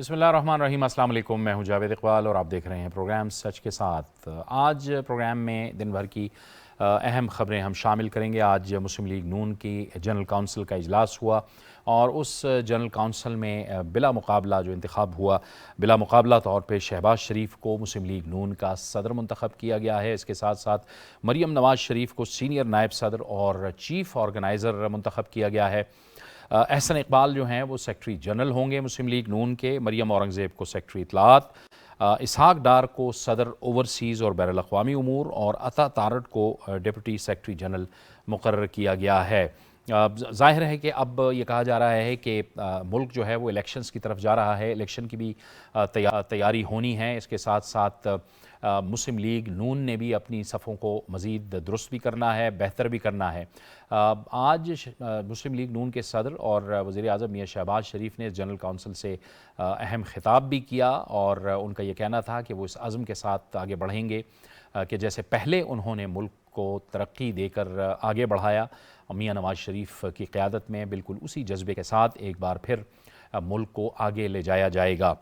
بسم اللہ الرحمن الرحیم۔ السلام علیکم، میں ہوں جاوید اقبال اور آپ دیکھ رہے ہیں پروگرام سچ کے ساتھ۔ آج پروگرام میں دن بھر کی اہم خبریں ہم شامل کریں گے۔ آج مسلم لیگ نون کی جنرل کونسل کا اجلاس ہوا اور اس جنرل کونسل میں بلا مقابلہ جو انتخاب ہوا، بلا مقابلہ طور پہ شہباز شریف کو مسلم لیگ نون کا صدر منتخب کیا گیا ہے۔ اس کے ساتھ ساتھ مریم نواز شریف کو سینئر نائب صدر اور چیف آرگنائزر منتخب کیا گیا ہے۔ احسن اقبال جو ہیں وہ سیکرٹری جنرل ہوں گے مسلم لیگ نون کے، مریم اورنگزیب کو سیکرٹری اطلاعات، اسحاق ڈار کو صدر اوورسیز اور بین الاقوامی امور اور عطا تارڑ کو ڈپٹی سیکرٹری جنرل مقرر کیا گیا ہے۔ ظاہر ہے کہ اب یہ کہا جا رہا ہے کہ ملک جو ہے وہ الیکشنز کی طرف جا رہا ہے، الیکشن کی بھی تیاری ہونی ہے۔ اس کے ساتھ ساتھ مسلم لیگ نون نے بھی اپنی صفوں کو مزید درست بھی کرنا ہے، بہتر بھی کرنا ہے۔ آج مسلم لیگ نون کے صدر اور وزیر اعظم میاں شہباز شریف نے جنرل کونسل سے اہم خطاب بھی کیا اور ان کا یہ کہنا تھا کہ وہ اس عزم کے ساتھ آگے بڑھیں گے کہ جیسے پہلے انہوں نے ملک کو ترقی دے کر آگے بڑھایا، میاں نواز شریف کی قیادت میں بالکل اسی جذبے کے ساتھ ایک بار پھر ملک کو آگے لے جایا جائے گا۔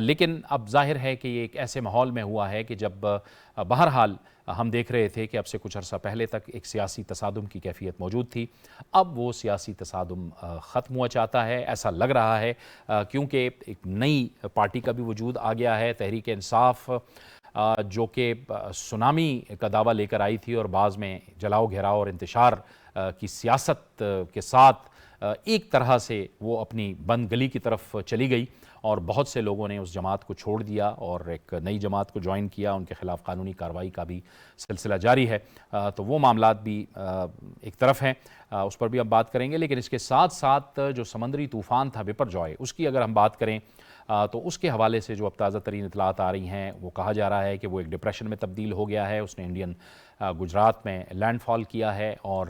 لیکن اب ظاہر ہے کہ یہ ایک ایسے ماحول میں ہوا ہے کہ جب بہرحال ہم دیکھ رہے تھے کہ اب سے کچھ عرصہ پہلے تک ایک سیاسی تصادم کی کیفیت موجود تھی، اب وہ سیاسی تصادم ختم ہوا چاہتا ہے، ایسا لگ رہا ہے، کیونکہ ایک نئی پارٹی کا بھی وجود آ گیا ہے، تحریک انصاف، جو کہ سونامی کا دعویٰ لے کر آئی تھی اور بعض میں جلاؤ گھیراؤ اور انتشار کی سیاست کے ساتھ ایک طرح سے وہ اپنی بند گلی کی طرف چلی گئی اور بہت سے لوگوں نے اس جماعت کو چھوڑ دیا اور ایک نئی جماعت کو جوائن کیا۔ ان کے خلاف قانونی کارروائی کا بھی سلسلہ جاری ہے، تو وہ معاملات بھی ایک طرف ہیں، اس پر بھی ہم بات کریں گے۔ لیکن اس کے ساتھ ساتھ جو سمندری طوفان تھا بپر جوائے، اس کی اگر ہم بات کریں تو اس کے حوالے سے جو اب تازہ ترین اطلاعات آ رہی ہیں وہ کہا جا رہا ہے کہ وہ ایک ڈپریشن میں تبدیل ہو گیا ہے۔ اس نے انڈین گجرات میں لینڈ فال کیا ہے اور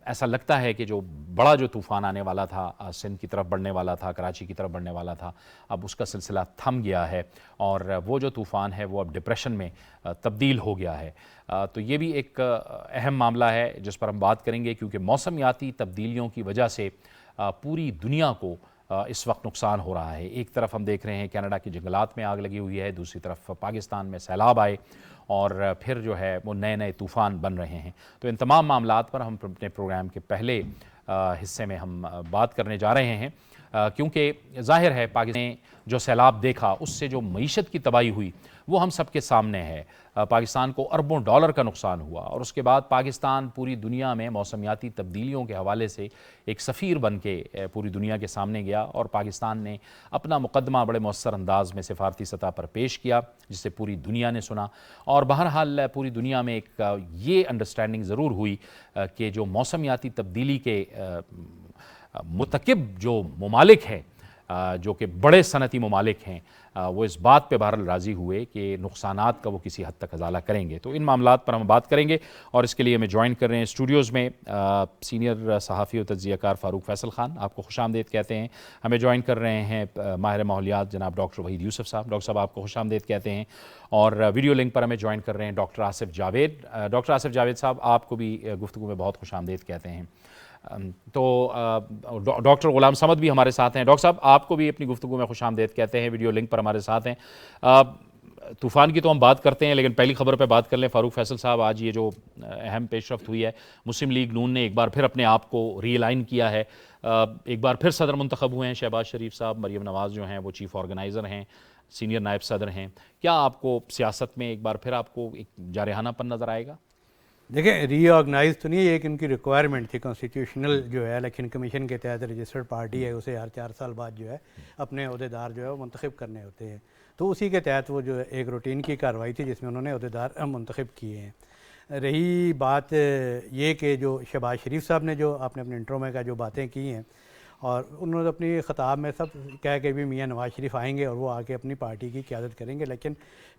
ایسا لگتا ہے کہ جو بڑا جو طوفان آنے والا تھا، سندھ کی طرف بڑھنے والا تھا، کراچی کی طرف بڑھنے والا تھا، اب اس کا سلسلہ تھم گیا ہے اور وہ جو طوفان ہے وہ اب ڈپریشن میں تبدیل ہو گیا ہے۔ تو یہ بھی ایک اہم معاملہ ہے جس پر ہم بات کریں گے، کیونکہ موسمیاتی تبدیلیوں کی وجہ سے پوری دنیا کو اس وقت نقصان ہو رہا ہے۔ ایک طرف ہم دیکھ رہے ہیں کینیڈا کی جنگلات میں آگ لگی ہوئی ہے، دوسری طرف پاکستان میں سیلاب آئے اور پھر جو ہے وہ نئے نئے طوفان بن رہے ہیں۔ تو ان تمام معاملات پر ہم اپنے پروگرام کے پہلے حصے میں ہم بات کرنے جا رہے ہیں، کیونکہ ظاہر ہے پاکستان نے جو سیلاب دیکھا اس سے جو معیشت کی تباہی ہوئی وہ ہم سب کے سامنے ہے۔ پاکستان کو اربوں ڈالر کا نقصان ہوا اور اس کے بعد پاکستان پوری دنیا میں موسمیاتی تبدیلیوں کے حوالے سے ایک سفیر بن کے پوری دنیا کے سامنے گیا اور پاکستان نے اپنا مقدمہ بڑے مؤثر انداز میں سفارتی سطح پر پیش کیا، جسے پوری دنیا نے سنا اور بہرحال پوری دنیا میں ایک یہ انڈرسٹینڈنگ ضرور ہوئی کہ جو موسمیاتی تبدیلی کے مرتکب جو ممالک ہیں، جو کہ بڑے صنعتی ممالک ہیں، وہ اس بات پہ بہرحال راضی ہوئے کہ نقصانات کا وہ کسی حد تک ازالہ کریں گے۔ تو ان معاملات پر ہم بات کریں گے اور اس کے لیے ہمیں جوائن کر رہے ہیں اسٹوڈیوز میں سینئر صحافی و تجزیہ کار فاروق فیصل خان، آپ کو خوش آمدید کہتے ہیں۔ ہمیں جوائن کر رہے ہیں ماہر ماحولیات جناب ڈاکٹر وحید یوسف صاحب، ڈاکٹر صاحب آپ کو خوش آمدید کہتے ہیں۔ اور ویڈیو لنک پر ہمیں جوائن کر رہے ہیں ڈاکٹر آصف جاوید۔ ڈاکٹر آصف جاوید صاحب آپ کو بھی گفتگو میں بہت خوش آمدید کہتے ہیں۔ تو ڈاکٹر غلام صمد بھی ہمارے ساتھ ہیں۔ ڈاکٹر صاحب آپ کو بھی اپنی گفتگو میں خوش آمدید کہتے ہیں، ویڈیو لنک پر ہمارے ساتھ ہیں۔ طوفان کی تو ہم بات کرتے ہیں لیکن پہلی خبر پہ بات کر لیں۔ فاروق فیصل صاحب، آج یہ جو اہم پیش رفت ہوئی ہے، مسلم لیگ نون نے ایک بار پھر اپنے آپ کو ری الائن کیا ہے، ایک بار پھر صدر منتخب ہوئے ہیں شہباز شریف صاحب، مریم نواز جو ہیں وہ چیف آرگنائزر ہیں، سینئر نائب صدر ہیں۔ کیا آپ کو سیاست میں ایک بار پھر آپ کو ایک جارحانہ پن نظر آئے گا؟ دیکھیں، ری آرگنائز تو نہیں ہے، ایک ان کی ریکوائرمنٹ تھی کانسٹیٹیوشنل جو ہے الیکشن کمیشن کے تحت رجسٹرڈ پارٹی ہے، اسے ہر 4 سال بعد جو ہے اپنے عہدیدار جو ہے وہ منتخب کرنے ہوتے ہیں، تو اسی کے تحت وہ جو ایک روٹین کی کارروائی تھی جس میں انہوں نے عہدیدار منتخب کیے ہیں۔ رہی بات یہ کہ جو شہباز شریف صاحب نے جو آپ نے اپنے انٹرو میں کا جو باتیں کی ہیں اور انہوں نے اپنی خطاب میں سب کہہ کے بھی میاں نواز شریف آئیں گے اور وہ آ کے اپنی پارٹی کی قیادت کریں گے، لیکن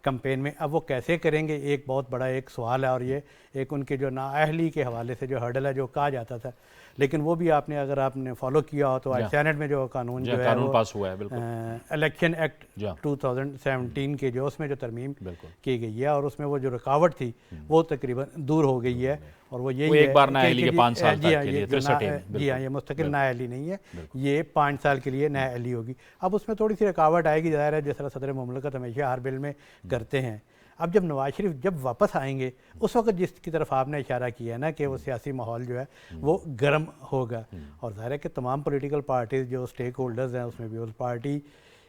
کمپین میں اب وہ کیسے کریں گے ایک بہت بڑا ایک سوال ہے، اور یہ ایک ان کے جو نااہلی کے حوالے سے جو ہرڈل ہے جو کہا جاتا تھا، لیکن وہ بھی اگر آپ نے فالو کیا ہو تو آج سینٹ میں جو قانون جو ہے وہ پاس ہوا ہے، بالکل الیکشن ایکٹ 2017 کے جو اس میں جو ترمیم کی گئی ہے اور اس میں وہ جو رکاوٹ تھی وہ تقریباً دور ہو گئی ہے، اور وہ وہ یہی ایک ہے بار نااہلی کہ کے 5 سال جی تک ہاں کے لیے یہ جو 63 جی ہاں یہ مستقل نااہلی نہیں ہے، یہ 5 سال کے لیے نااہلی ہوگی۔ اب اس میں تھوڑی سی رکاوٹ آئے گی، ظاہر ہے جس طرح صدر مملکت ہمیشہ ہر بل میں کرتے ہیں۔ اب جب نواز شریف جب واپس آئیں گے اس وقت جس کی طرف آپ نے اشارہ کیا ہے نا کہ وہ سیاسی ماحول جو ہے وہ گرم ہوگا، اور ظاہر ہے کہ تمام پولیٹیکل پارٹیز جو اسٹیک ہولڈرز ہیں اس میں پیپلز پارٹی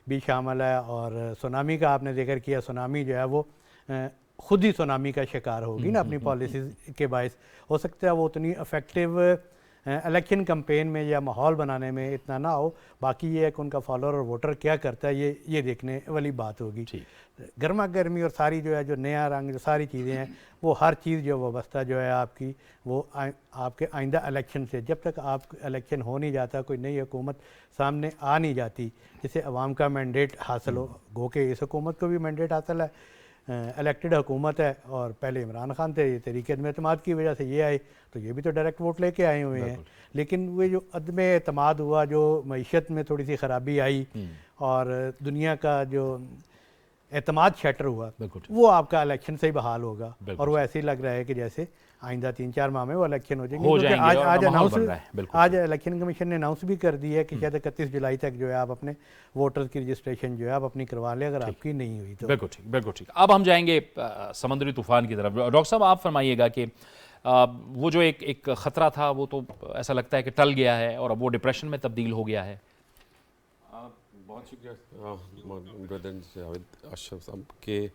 بھی شامل ہے، اور سونامی کا آپ نے ذکر کیا، سونامی جو ہے وہ خود ہی سونامی کا شکار ہوگی نا اپنی پالیسیز کے باعث۔ ہو سکتا ہے وہ اتنی افیکٹو الیکشن کمپین میں یا ماحول بنانے میں اتنا نہ ہو، باقی یہ ہے کہ ان کا فالوور اور ووٹر کیا کرتا ہے یہ دیکھنے والی بات ہوگی۔ گرما گرمی اور ساری جو ہے جو نیا رنگ جو ساری چیزیں ہیں وہ ہر چیز جو وابستہ جو ہے آپ کی وہ آپ کے آئندہ الیکشن سے، جب تک آپ الیکشن ہو نہیں جاتا، کوئی نئی حکومت سامنے آ نہیں جاتی جسے عوام کا مینڈیٹ حاصل ہو، گو کہ اس حکومت کو بھی مینڈیٹ حاصل ہے، الیکٹڈ حکومت ہے، اور پہلے عمران خان تھے، یہ تحریک عدم اعتماد کی وجہ سے یہ آئے، تو یہ بھی تو ڈائریکٹ ووٹ لے کے آئے ہوئے ہیں۔ لیکن وہ جو عدم اعتماد ہوا، جو معیشت میں تھوڑی سی خرابی آئی اور دنیا کا جو اعتماد شیٹر ہوا، وہ آپ کا الیکشن سے ہی بحال ہوگا، اور وہ ایسے ہی لگ رہا ہے کہ جیسے آئندہ 3-4 ماہ میں وہ الیکشن ہو جائیں گے، کیونکہ آج الیکشن کمیشن نے اناؤنس بھی کر دی ہے کہ شاید 31 جولائی تک جو ہے آپ اپنے ووٹرز کی رجسٹریشن جو ہے آپ اپنی کروا لیں اگر آپ کی نہیں ہوئی تو۔ بالکل ٹھیک۔ اب ہم جائیں گے سمندری طوفان کی طرف۔ ڈاکٹر صاحب آپ فرمائیے گا کہ وہ جو ایک خطرہ تھا وہ تو ایسا لگتا ہے کہ ٹل گیا ہے اور اب وہ ڈپریشن میں تبدیل ہو گیا ہے۔ بہت شکریہ بردر جاوید اشرف صاحب کہ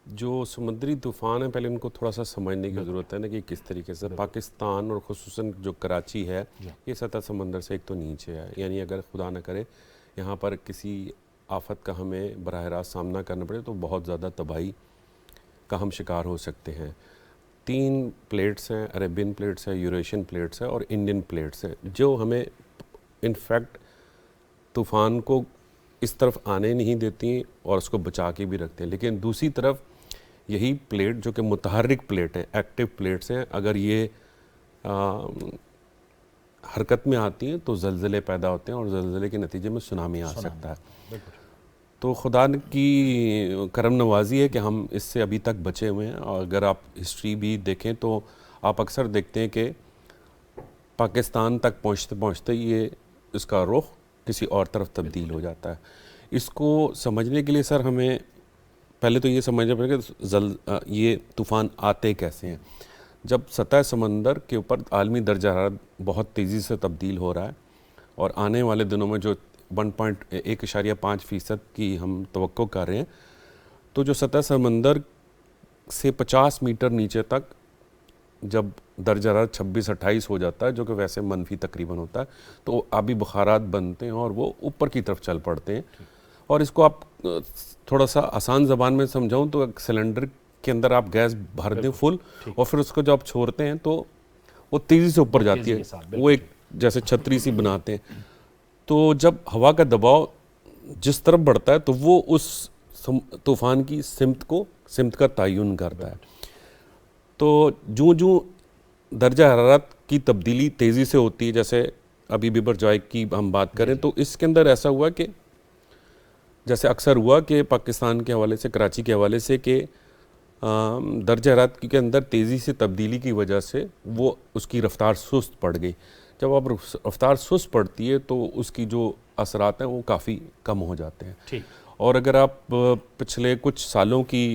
جو سمندری طوفان ہے پہلے ان کو تھوڑا سا سمجھنے کی ضرورت ہے نا کہ کس طریقے سے پاکستان اور خصوصاً جو کراچی ہے یہ سطح سمندر سے ایک تو نیچے ہے، یعنی اگر خدا نہ کرے یہاں پر کسی آفت کا ہمیں براہ راست سامنا کرنا پڑے تو بہت زیادہ تباہی کا ہم شکار ہو سکتے ہیں۔ 3 پلیٹس ہیں، عربین پلیٹس ہیں، یوریشین پلیٹس ہیں اور انڈین پلیٹس ہیں، جو ہمیں انفیکٹ طوفان کو اس طرف آنے نہیں دیتی اور اس کو بچا کے بھی رکھتے ہیں۔ لیکن دوسری طرف یہی پلیٹ جو کہ متحرک پلیٹ ہیں، ایکٹیو پلیٹس ہیں، اگر یہ حرکت میں آتی ہیں تو زلزلے پیدا ہوتے ہیں اور زلزلے کے نتیجے میں سونامی آ سکتا ہے۔ تو خدا کی کرم نوازی ہے کہ ہم اس سے ابھی تک بچے ہوئے ہیں، اور اگر آپ ہسٹری بھی دیکھیں تو آپ اکثر دیکھتے ہیں کہ پاکستان تک پہنچتے پہنچتے یہ اس کا رخ کسی اور طرف تبدیل ہو جاتا ہے۔ اس کو سمجھنے کے لیے سر ہمیں پہلے تو یہ سمجھنا پڑے گا یہ طوفان آتے کیسے ہیں۔ جب سطح سمندر کے اوپر عالمی درجہ حرارت بہت تیزی سے تبدیل ہو رہا ہے اور آنے والے دنوں میں جو 1.5% کی ہم توقع کر رہے ہیں، تو جو سطح سمندر سے 50 میٹر نیچے تک جب درجہ حرارت 26-28 ہو جاتا ہے، جو کہ ویسے منفی تقریباً ہوتا ہے، تو آبی بخارات بنتے ہیں اور وہ اوپر کی طرف چل پڑتے ہیں۔ اور اس کو آپ تھوڑا سا آسان زبان میں سمجھاؤں تو ایک سلنڈر کے اندر آپ گیس بھر دیں فل، اور پھر اس کو جب آپ چھوڑتے ہیں تو وہ تیزی سے اوپر جاتی ہے، وہ ایک جیسے چھتری سی بناتے ہیں۔ تو جب ہوا کا دباؤ جس طرف بڑھتا ہے تو وہ اس طوفان کی سمت کا تعین کرتا ہے۔ تو جو درجہ حرارت کی تبدیلی تیزی سے ہوتی ہے، جیسے ابھی بیبر جوائے کی ہم بات کریں تو اس کے اندر ایسا ہوا کہ جیسے اکثر ہوا کہ پاکستان کے حوالے سے، کراچی کے حوالے سے، کہ درجہ حرارت کے اندر تیزی سے تبدیلی کی وجہ سے وہ اس کی رفتار سست پڑ گئی۔ جب اب رفتار سست پڑتی ہے تو اس کی جو اثرات ہیں وہ کافی کم ہو جاتے ہیں۔ اور اگر آپ پچھلے کچھ سالوں کی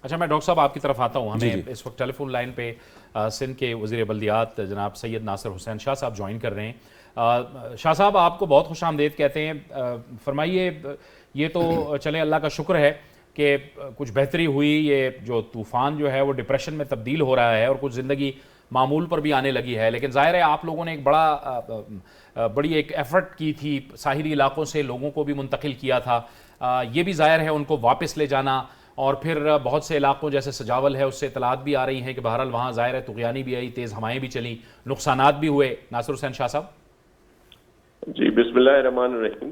اچھا، میں ڈاکٹر صاحب آپ کی طرف آتا ہوں۔ ہمیں اس وقت ٹیلی فون لائن پہ سندھ کے وزیر بلدیات جناب سید ناصر حسین شاہ صاحب جوائن کر رہے ہیں۔ شاہ صاحب آپ کو بہت خوش آمدید کہتے ہیں، فرمائیے یہ تو چلیں اللہ کا شکر ہے کہ کچھ بہتری ہوئی، یہ جو طوفان جو ہے وہ ڈپریشن میں تبدیل ہو رہا ہے اور کچھ زندگی معمول پر بھی آنے لگی ہے، لیکن ظاہر ہے آپ لوگوں نے ایک بڑی ایک ایفرٹ کی تھی، ساحلی علاقوں سے لوگوں کو بھی منتقل کیا تھا، یہ بھی ظاہر ہے ان کو واپس لے جانا، اور پھر بہت سے علاقوں جیسے سجاول ہے اس سے اطلاعات بھی آ رہی ہیں کہ بہرحال وہاں ظاہر ہے طغیانی بھی آئی، تیز ہوائیں بھی چلیں، نقصانات بھی ہوئے۔ ناصر حسین شاہ صاحب جی، بسم اللہ الرحمن الرحیم،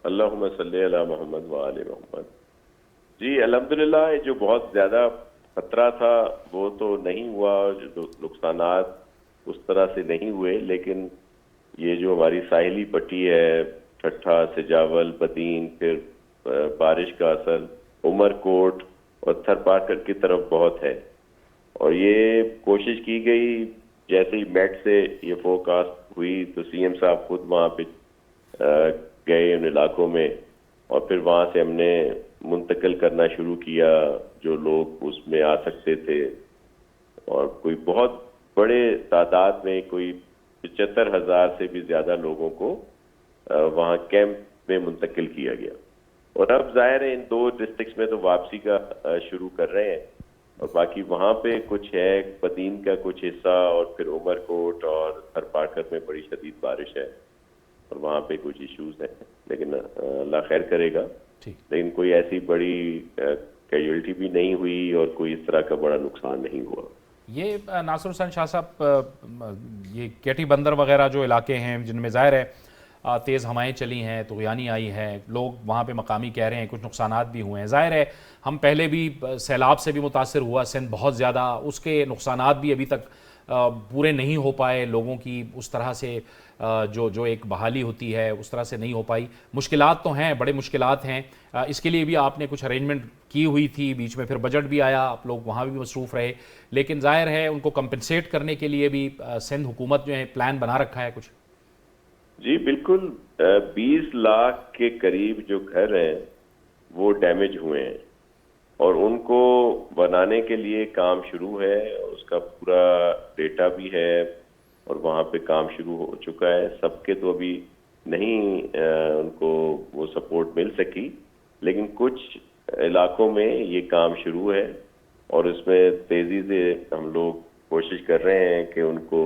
اللہم صلی علی محمد وآل محمد۔ جی الحمدللہ، جو بہت زیادہ خطرہ تھا وہ تو نہیں ہوا، جو نقصانات اس طرح سے نہیں ہوئے، لیکن یہ جو ہماری ساحلی پٹی ہے، ٹھٹھا، سجاول، بدین، پھر بارش کا اثر عمر کوٹ اور تھر پارکر کی طرف بہت ہے، اور یہ کوشش کی گئی، جیسے ہی میٹ سے یہ فورکاسٹ ہوئی تو سی ایم صاحب خود وہاں پہ گئے ان علاقوں میں، اور پھر وہاں سے ہم نے منتقل کرنا شروع کیا جو لوگ اس میں آ سکتے تھے، اور کوئی بہت بڑے تعداد میں کوئی 75,000 سے بھی زیادہ لوگوں کو وہاں کیمپ میں منتقل کیا گیا. اور اب ظاہر ہے ان 2 ڈسٹرکٹس میں تو واپسی کا شروع کر رہے ہیں، اور باقی وہاں پہ کچھ ہے پدین کا کچھ حصہ، اور پھر عمر کوٹ اور تھرپارکر میں بڑی شدید بارش ہے، اور وہاں پہ کچھ ایشوز ہیں، لیکن اللہ خیر کرے گا. لیکن کوئی ایسی بڑی کیجویلٹی بھی نہیں ہوئی اور کوئی اس طرح کا بڑا نقصان نہیں ہوا. یہ ناصر حسین شاہ صاحب، یہ کیٹی بندر وغیرہ جو علاقے ہیں جن میں ظاہر ہے تیز ہوائیں چلی ہیں، طغیانی آئی ہے، لوگ وہاں پہ مقامی کہہ رہے ہیں کچھ نقصانات بھی ہوئے ہیں. ظاہر ہے ہم پہلے بھی سیلاب سے بھی متاثر ہوا سندھ بہت زیادہ، اس کے نقصانات بھی ابھی تک پورے نہیں ہو پائے، لوگوں کی اس طرح سے جو ایک بحالی ہوتی ہے اس طرح سے نہیں ہو پائی. مشکلات تو ہیں، بڑے مشکلات ہیں. اس کے لیے بھی آپ نے کچھ ارینجمنٹ کی ہوئی تھی، بیچ میں پھر بجٹ بھی آیا، آپ لوگ وہاں بھی مصروف رہے، لیکن ظاہر ہے ان کو کمپنسیٹ کرنے کے لیے بھی سندھ حکومت جو ہے پلان بنا رکھا ہے کچھ. جی بالکل، 20 لاکھ کے قریب جو گھر ہیں وہ ڈیمیج ہوئے ہیں، اور ان کو بنانے کے لیے کام شروع ہے، اس کا پورا ڈیٹا بھی ہے، اور وہاں پہ کام شروع ہو چکا ہے. سب کے تو ابھی نہیں ان کو وہ سپورٹ مل سکی، لیکن کچھ علاقوں میں یہ کام شروع ہے، اور اس میں تیزی سے ہم لوگ کوشش کر رہے ہیں کہ ان کو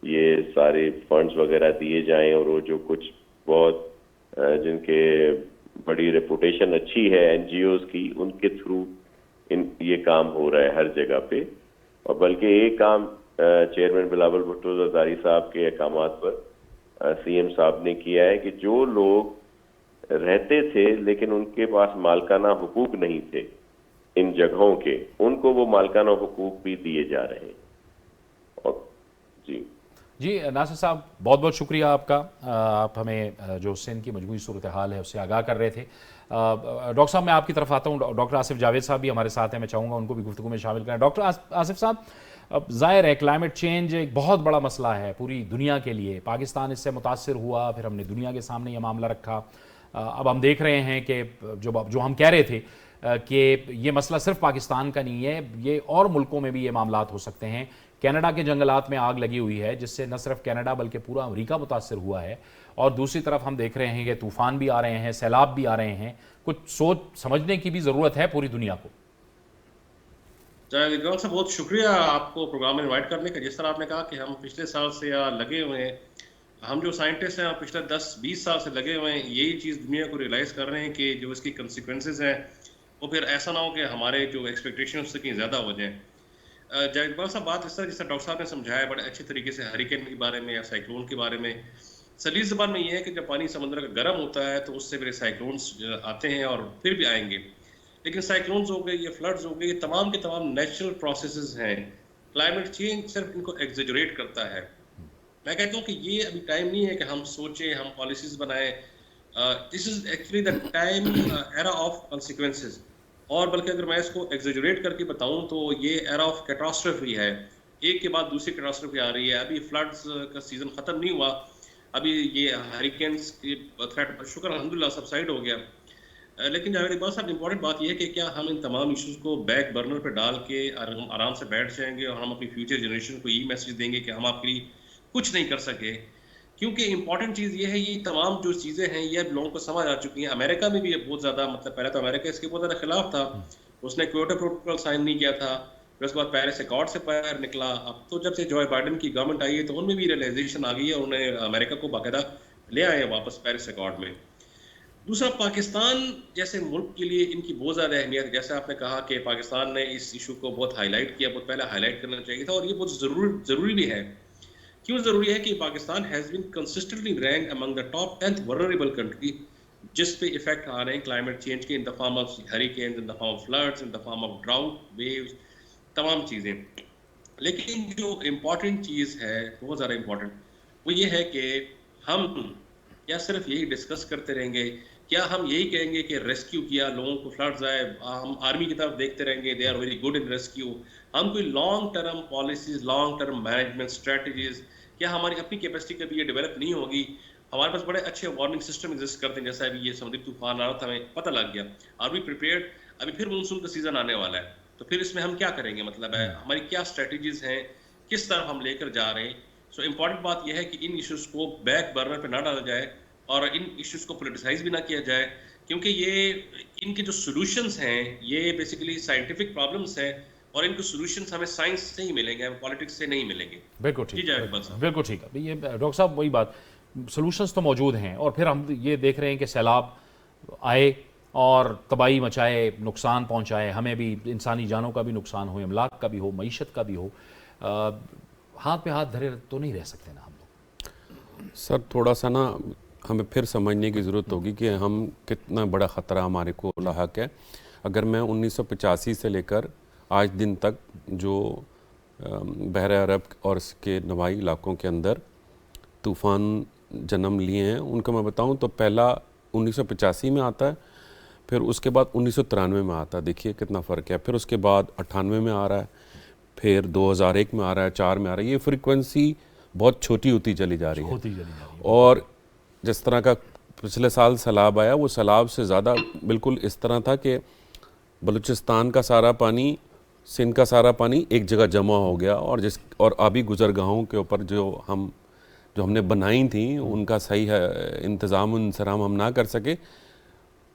یہ سارے فنڈز وغیرہ دیے جائیں، اور وہ جو کچھ بہت جن کے بڑی ریپوٹیشن اچھی ہے این جی اوز کی، ان کے تھرو یہ کام ہو رہا ہے ہر جگہ پہ. اور بلکہ ایک کام چیئرمین بلاول بھٹو زرداری صاحب کے احکامات پر سی ایم صاحب نے کیا ہے کہ جو لوگ رہتے تھے لیکن ان کے پاس مالکانہ حقوق نہیں تھے ان جگہوں کے، ان کو وہ مالکانہ حقوق بھی دیے جا رہے ہیں. اور جی ناصر صاحب بہت بہت شکریہ آپ کا. آپ ہمیں جو سندھ کی مجموعی صورتحال ہے اس سے آگاہ کر رہے تھے. ڈاکٹر صاحب میں آپ کی طرف آتا ہوں. ڈاکٹر آصف جاوید صاحب بھی ہمارے ساتھ ہیں، میں چاہوں گا ان کو بھی گفتگو میں شامل کریں. ڈاکٹر آصف صاحب، اب ظاہر ہے کلائمیٹ چینج ایک بہت بڑا مسئلہ ہے پوری دنیا کے لیے. پاکستان اس سے متاثر ہوا، پھر ہم نے دنیا کے سامنے یہ معاملہ رکھا. اب ہم دیکھ رہے ہیں کہ جو ہم کہہ رہے تھے کہ یہ مسئلہ صرف پاکستان کا نہیں ہے، یہ اور ملکوں میں بھی یہ معاملات ہو سکتے ہیں. کینیڈا کے جنگلات میں آگ لگی ہوئی ہے جس سے نہ صرف کینیڈا بلکہ پورا امریکہ متاثر ہوا ہے، اور دوسری طرف ہم دیکھ رہے ہیں کہ طوفان بھی آ رہے ہیں، سیلاب بھی آ رہے ہیں. کچھ سوچ سمجھنے کی بھی ضرورت ہے پوری دنیا کو. جاوید صاحب بہت شکریہ آپ کو پروگرام میں انوائٹ کرنے کا. جس طرح آپ نے کہا کہ ہم پچھلے سال سے لگے ہوئے ہیں، ہم جو سائنٹسٹ ہیں پچھلے 10-20 سال سے لگے ہوئے ہیں، یہی چیز دنیا کو ریئلائز کر رہے ہیں کہ جو اس کی کنسیکوینسز ہیں وہ پھر ایسا نہ ہو کہ ہمارے جو ایکسپیکٹیشن اس سے کہیں زیادہ ہو جائیں. جاوید صاحب بات اس طرح جس طرح ڈاکٹر صاحب نے سمجھایا بڑے اچھے طریقے سے ہریکین کے بارے میں یا سائیکلون کے بارے میں. سلیس زبان میں یہ ہے کہ جب پانی سمندر کا گرم ہوتا ہے تو اس سے پھر سائیکلونس آتے ہیں اور پھر بھی آئیں گے. لیکن سائیکلونز ہو گئے، یہ فلڈز ہو گئے، یہ تمام کے تمام نیچرل پروسیسز ہیں. کلائمیٹ چینج صرف ان کو ایگزیجریٹ کرتا ہے. میں کہتا ہوں کہ یہ ابھی ٹائم نہیں ہے کہ ہم سوچیں، ہم پالیسیز بنائیں. This is actually the time era of consequences. اور بلکہ اگر میں اس کو ایگزیجریٹ کر کے بتاؤں تو یہ ایرا آف کیٹاسٹرفی ہے. ایک کے بعد دوسری کیٹاسٹرفی آ رہی ہے. ابھی فلڈز کا سیزن ختم نہیں ہوا، ابھی یہ ہریکینس کی تھریٹ شکر الحمدللہ سبسائڈ ہو گیا. لیکن جاوید اقبال صاحب امپورٹنٹ بات یہ ہے کہ کیا ہم ان تمام ایشوز کو بیک برنر پہ ڈال کے ہم آرام سے بیٹھ جائیں گے اور ہم اپنی فیوچر جنریشن کو یہ میسج دیں گے کہ ہم آپ کے لیے کچھ نہیں کر سکے. کیونکہ امپورٹنٹ چیز یہ ہے، یہ تمام جو چیزیں ہیں یہ اب لوگوں کو سمجھ آ چکی ہیں. امریکہ میں بھی یہ بہت زیادہ پہلے تو امریکہ اس کے بہت زیادہ خلاف تھا، اس نے کیوٹو پروٹوکول سائن نہیں کیا تھا، پھر اس کے بعد پیرس ایکارڈ سے باہر نکلا. اب تو جب سے جو بائیڈن کی گورنمنٹ آئی ہے تو ان میں بھی ریئلائزیشن آ گئی ہے، انہوں نے امریکہ کو باقاعدہ لے آئے ہیں واپس پیرس ایکارڈ میں. دوسرا، پاکستان جیسے ملک کے لیے ان کی بہت زیادہ اہمیت ہے. جیسے آپ نے کہا کہ پاکستان نے اس ایشو کو بہت ہائی لائٹ کیا، بہت پہلے ہائی لائٹ کرنا چاہیے تھا، اور یہ بہت ضروری بھی ہے. کیوں ضروری ہے؟ کہ Pakistan has been consistently rank among the top 10th vulnerable country جس پہ افیکٹ آ رہے ہیں کلائمیٹ چینج کے، in the form of hurricanes, in the form of floods, in the form of drought waves, تمام چیزیں. لیکن جو امپورٹنٹ چیز ہے، بہت زیادہ امپورٹنٹ، وہ یہ ہے کہ ہم یا صرف یہی ڈسکس کرتے رہیں گے کیا ہم یہی کہیں گے کہ ریسکیو کیا لوگوں کو فلڈز آئے ہم آرمی کی طرف دیکھتے رہیں گے they are very good in rescue? ہم کوئی long term policies long term management strategies کیا ہماری اپنی کیپیسٹی کبھی یہ ڈیولپ نہیں ہوگی؟ ہمارے پاس بڑے اچھے وارننگ سسٹم ایگزسٹ کرتے ہیں، جیسا ابھی یہ سمندری طوفان آ رہا تھا ہمیں پتہ لگ گیا، آر وی پریپیئرڈ؟ ابھی پھر مونسون کا سیزن آنے والا ہے، تو پھر اس میں ہم کیا کریں گے؟ مطلب ہے ہماری کیا اسٹریٹجیز ہیں، کس طرف ہم لے کر جا رہے ہیں؟ سو امپورٹنٹ بات یہ ہے کہ ان ایشوز کو بیک برنر پہ نہ ڈالا جائے اور ان ایشوز کو پولیٹیسائز بھی نہ کیا جائے، کیونکہ یہ ان کے جو سولوشنز ہیں یہ بیسیکلی سائنٹیفک پرابلمس ہیں اور ان کے سولوشنز ہمیں سائنس سے ہی ملیں گے، ہمیں پالیٹکس سے نہیں ملیں گے۔ بالکل جی ٹھیک، جاوید اقبال صاحب۔ بالکل ٹھیک ہے یہ ڈاکٹر صاحب وہی بات، سلوشنز تو موجود ہیں اور پھر ہم یہ دیکھ رہے ہیں کہ سیلاب آئے اور تباہی مچائے، نقصان پہنچائے، ہمیں بھی انسانی جانوں کا بھی نقصان ہو، املاک کا بھی ہو، معیشت کا بھی ہو، ہاتھ پہ ہاتھ دھرے تو نہیں رہ سکتے نا ہم لوگ۔ سر تھوڑا سا نا ہمیں پھر سمجھنے کی ضرورت ہوگی کہ ہم کتنا بڑا خطرہ ہمارے کو لاحق ہے۔ اگر میں 1985 سے لے کر آج دن تک جو بحر عرب اور اس کے نواحی علاقوں کے اندر طوفان جنم لیے ہیں ان کو میں بتاؤں تو پہلا 1985 میں آتا ہے، پھر اس کے بعد 1993 میں آتا ہے، دیکھیے کتنا فرق ہے، پھر اس کے بعد 98 میں آ رہا ہے، پھر 2001 میں آ رہا ہے، 4 میں آ رہا ہے، یہ فریکوینسی بہت چھوٹی ہوتی چلی جا رہی ہے۔ اور جس طرح کا پچھلے سال سیلاب آیا وہ سیلاب سے زیادہ بالکل اس طرح تھا کہ بلوچستان کا سارا پانی، سندھ کا سارا پانی ایک جگہ جمع ہو گیا، اور آبی گزرگاہوں کے اوپر جو ہم نے بنائی تھیں ان کا صحیح انتظام و انصرام ہم نہ کر سکے،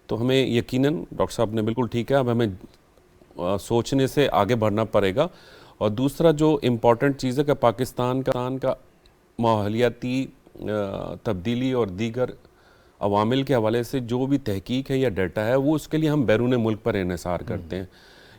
تو ہمیں یقیناً ڈاکٹر صاحب نے بالکل ٹھیک ہے، اب ہمیں سوچنے سے آگے بڑھنا پڑے گا۔ اور دوسرا جو امپورٹنٹ چیز ہے کہ پاکستان کا ماحولیاتی تبدیلی اور دیگر عوامل کے حوالے سے جو بھی تحقیق ہے یا ڈیٹا ہے وہ اس کے لیے ہم بیرون ملک پر انحصار کرتے ہیں،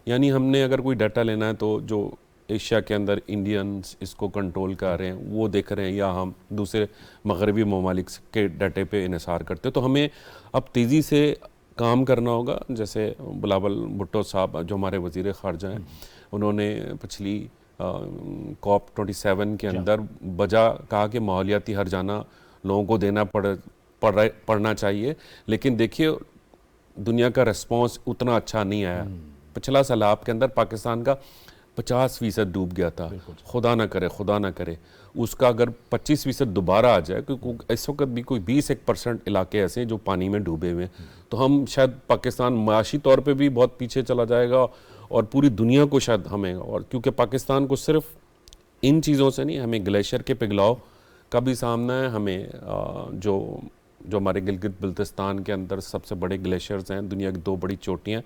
یعنی ہم نے اگر کوئی ڈیٹا لینا ہے تو جو ایشیا کے اندر انڈینز اس کو کنٹرول کر رہے ہیں وہ دیکھ رہے ہیں، یا ہم دوسرے مغربی ممالک کے ڈیٹے پہ انحصار کرتے ہیں، تو ہمیں اب تیزی سے کام کرنا ہوگا۔ جیسے بلاول بھٹو صاحب جو ہمارے وزیر خارجہ ہیں، انہوں نے پچھلی COP 27 کے اندر بجا کہا کہ ماحولیاتی ہرجانہ لوگوں کو دینا پڑنا چاہیے، لیکن دیکھیے دنیا کا ریسپانس اتنا اچھا نہیں آیا۔ پچھلا سیلاب کے اندر پاکستان کا 50% ڈوب گیا تھا، خدا نہ کرے اس کا اگر 25% دوبارہ آ جائے، کیونکہ اس وقت بھی کوئی 20% علاقے ایسے ہیں جو پانی میں ڈوبے ہوئے ہیں، تو ہم شاید پاکستان معاشی طور پہ بھی بہت پیچھے چلا جائے گا اور پوری دنیا کو شاید ہمیں، اور کیونکہ پاکستان کو صرف ان چیزوں سے نہیں، ہمیں گلیشیئر کے پگھلاؤ کا بھی سامنا ہے، ہمیں جو ہمارے گلگت بلتستان کے اندر سب سے بڑے گلیشیئرز ہیں، دنیا کی 2 بڑی چوٹیاں،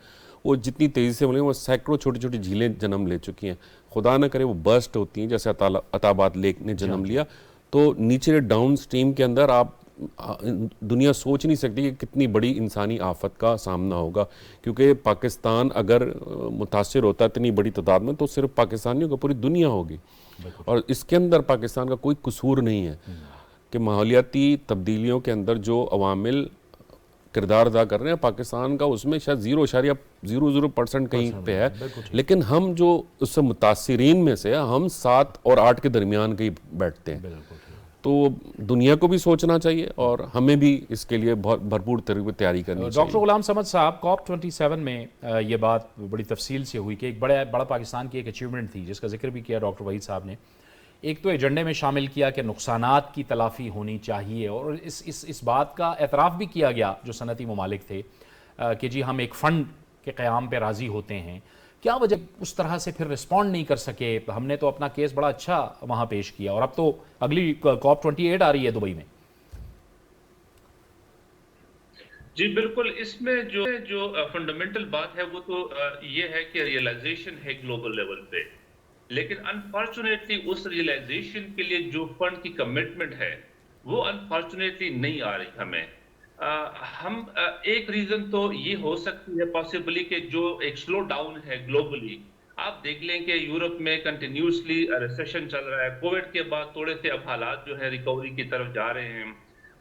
وہ جتنی تیزی سے ملیں وہ سینکڑوں چھوٹی چھوٹی جھیلیں جنم لے چکی ہیں، خدا نہ کرے وہ برسٹ ہوتی ہیں، جیسے عطا آباد لیک نے جنم لیا، تو نیچے ڈاؤن سٹریم کے اندر آپ دنیا سوچ نہیں سکتی کہ کتنی بڑی انسانی آفت کا سامنا ہوگا، کیونکہ پاکستان اگر متاثر ہوتا ہے اتنی بڑی تعداد میں تو صرف پاکستان نہیں ہوگا، پوری دنیا ہوگی، اور اس کے اندر پاکستان کا کوئی قصور نہیں ہے کہ ماحولیاتی تبدیلیوں کے اندر جو عوامل کردار ادا کر رہے ہیں، پاکستان کا اس میں شاید 0.00% کہیں پہ ہے، لیکن ہم جو اس سے متاثرین میں سے ہم 7 اور 8 کے درمیان کہیں بیٹھتے ہیں، تو دنیا کو بھی سوچنا چاہیے اور ہمیں بھی اس کے لیے بہت بھرپور تیاری کرنی چاہیے۔ ڈاکٹر غلام صمد صاحب، COP 27 میں یہ بات بڑی تفصیل سے ہوئی کہ ایک بڑا پاکستان کی ایک اچیومنٹ تھی جس کا ذکر بھی کیا ڈاکٹر وحید صاحب نے، ایک تو ایجنڈے میں شامل کیا کہ نقصانات کی تلافی ہونی چاہیے، اور اس بات کا اعتراف بھی کیا گیا جو صنعتی ممالک تھے کہ جی ہم ایک فنڈ کے قیام پہ راضی ہوتے ہیں۔ کیا وجہ اس طرح سے پھر رسپونڈ نہیں کر سکے؟ ہم نے تو اپنا کیس بڑا اچھا وہاں پیش کیا، اور اب تو اگلی COP 28 آ رہی ہے دبئی میں۔ جی بالکل، اس میں جو فنڈامنٹل بات ہے وہ تو یہ ہے کہ ریئلائزیشن ہے گلوبل لیول پہ، لیکن انفارچونیٹلی اس ریئلائزیشن کے لیے جو فنڈ کی کمٹمنٹ ہے وہ انفارچونیٹلی نہیں آ رہی ہمیں۔ ہم ایک ریزن تو یہ ہو سکتی ہے پاسبلی کہ جو ایک سلو ڈاؤن ہے گلوبلی، آپ دیکھ لیں کہ یورپ میں کنٹینیوسلی ریسیشن چل رہا ہے، کووڈ کے بعد تھوڑے سے اب حالات جو ہے ریکوری کی طرف جا رہے ہیں،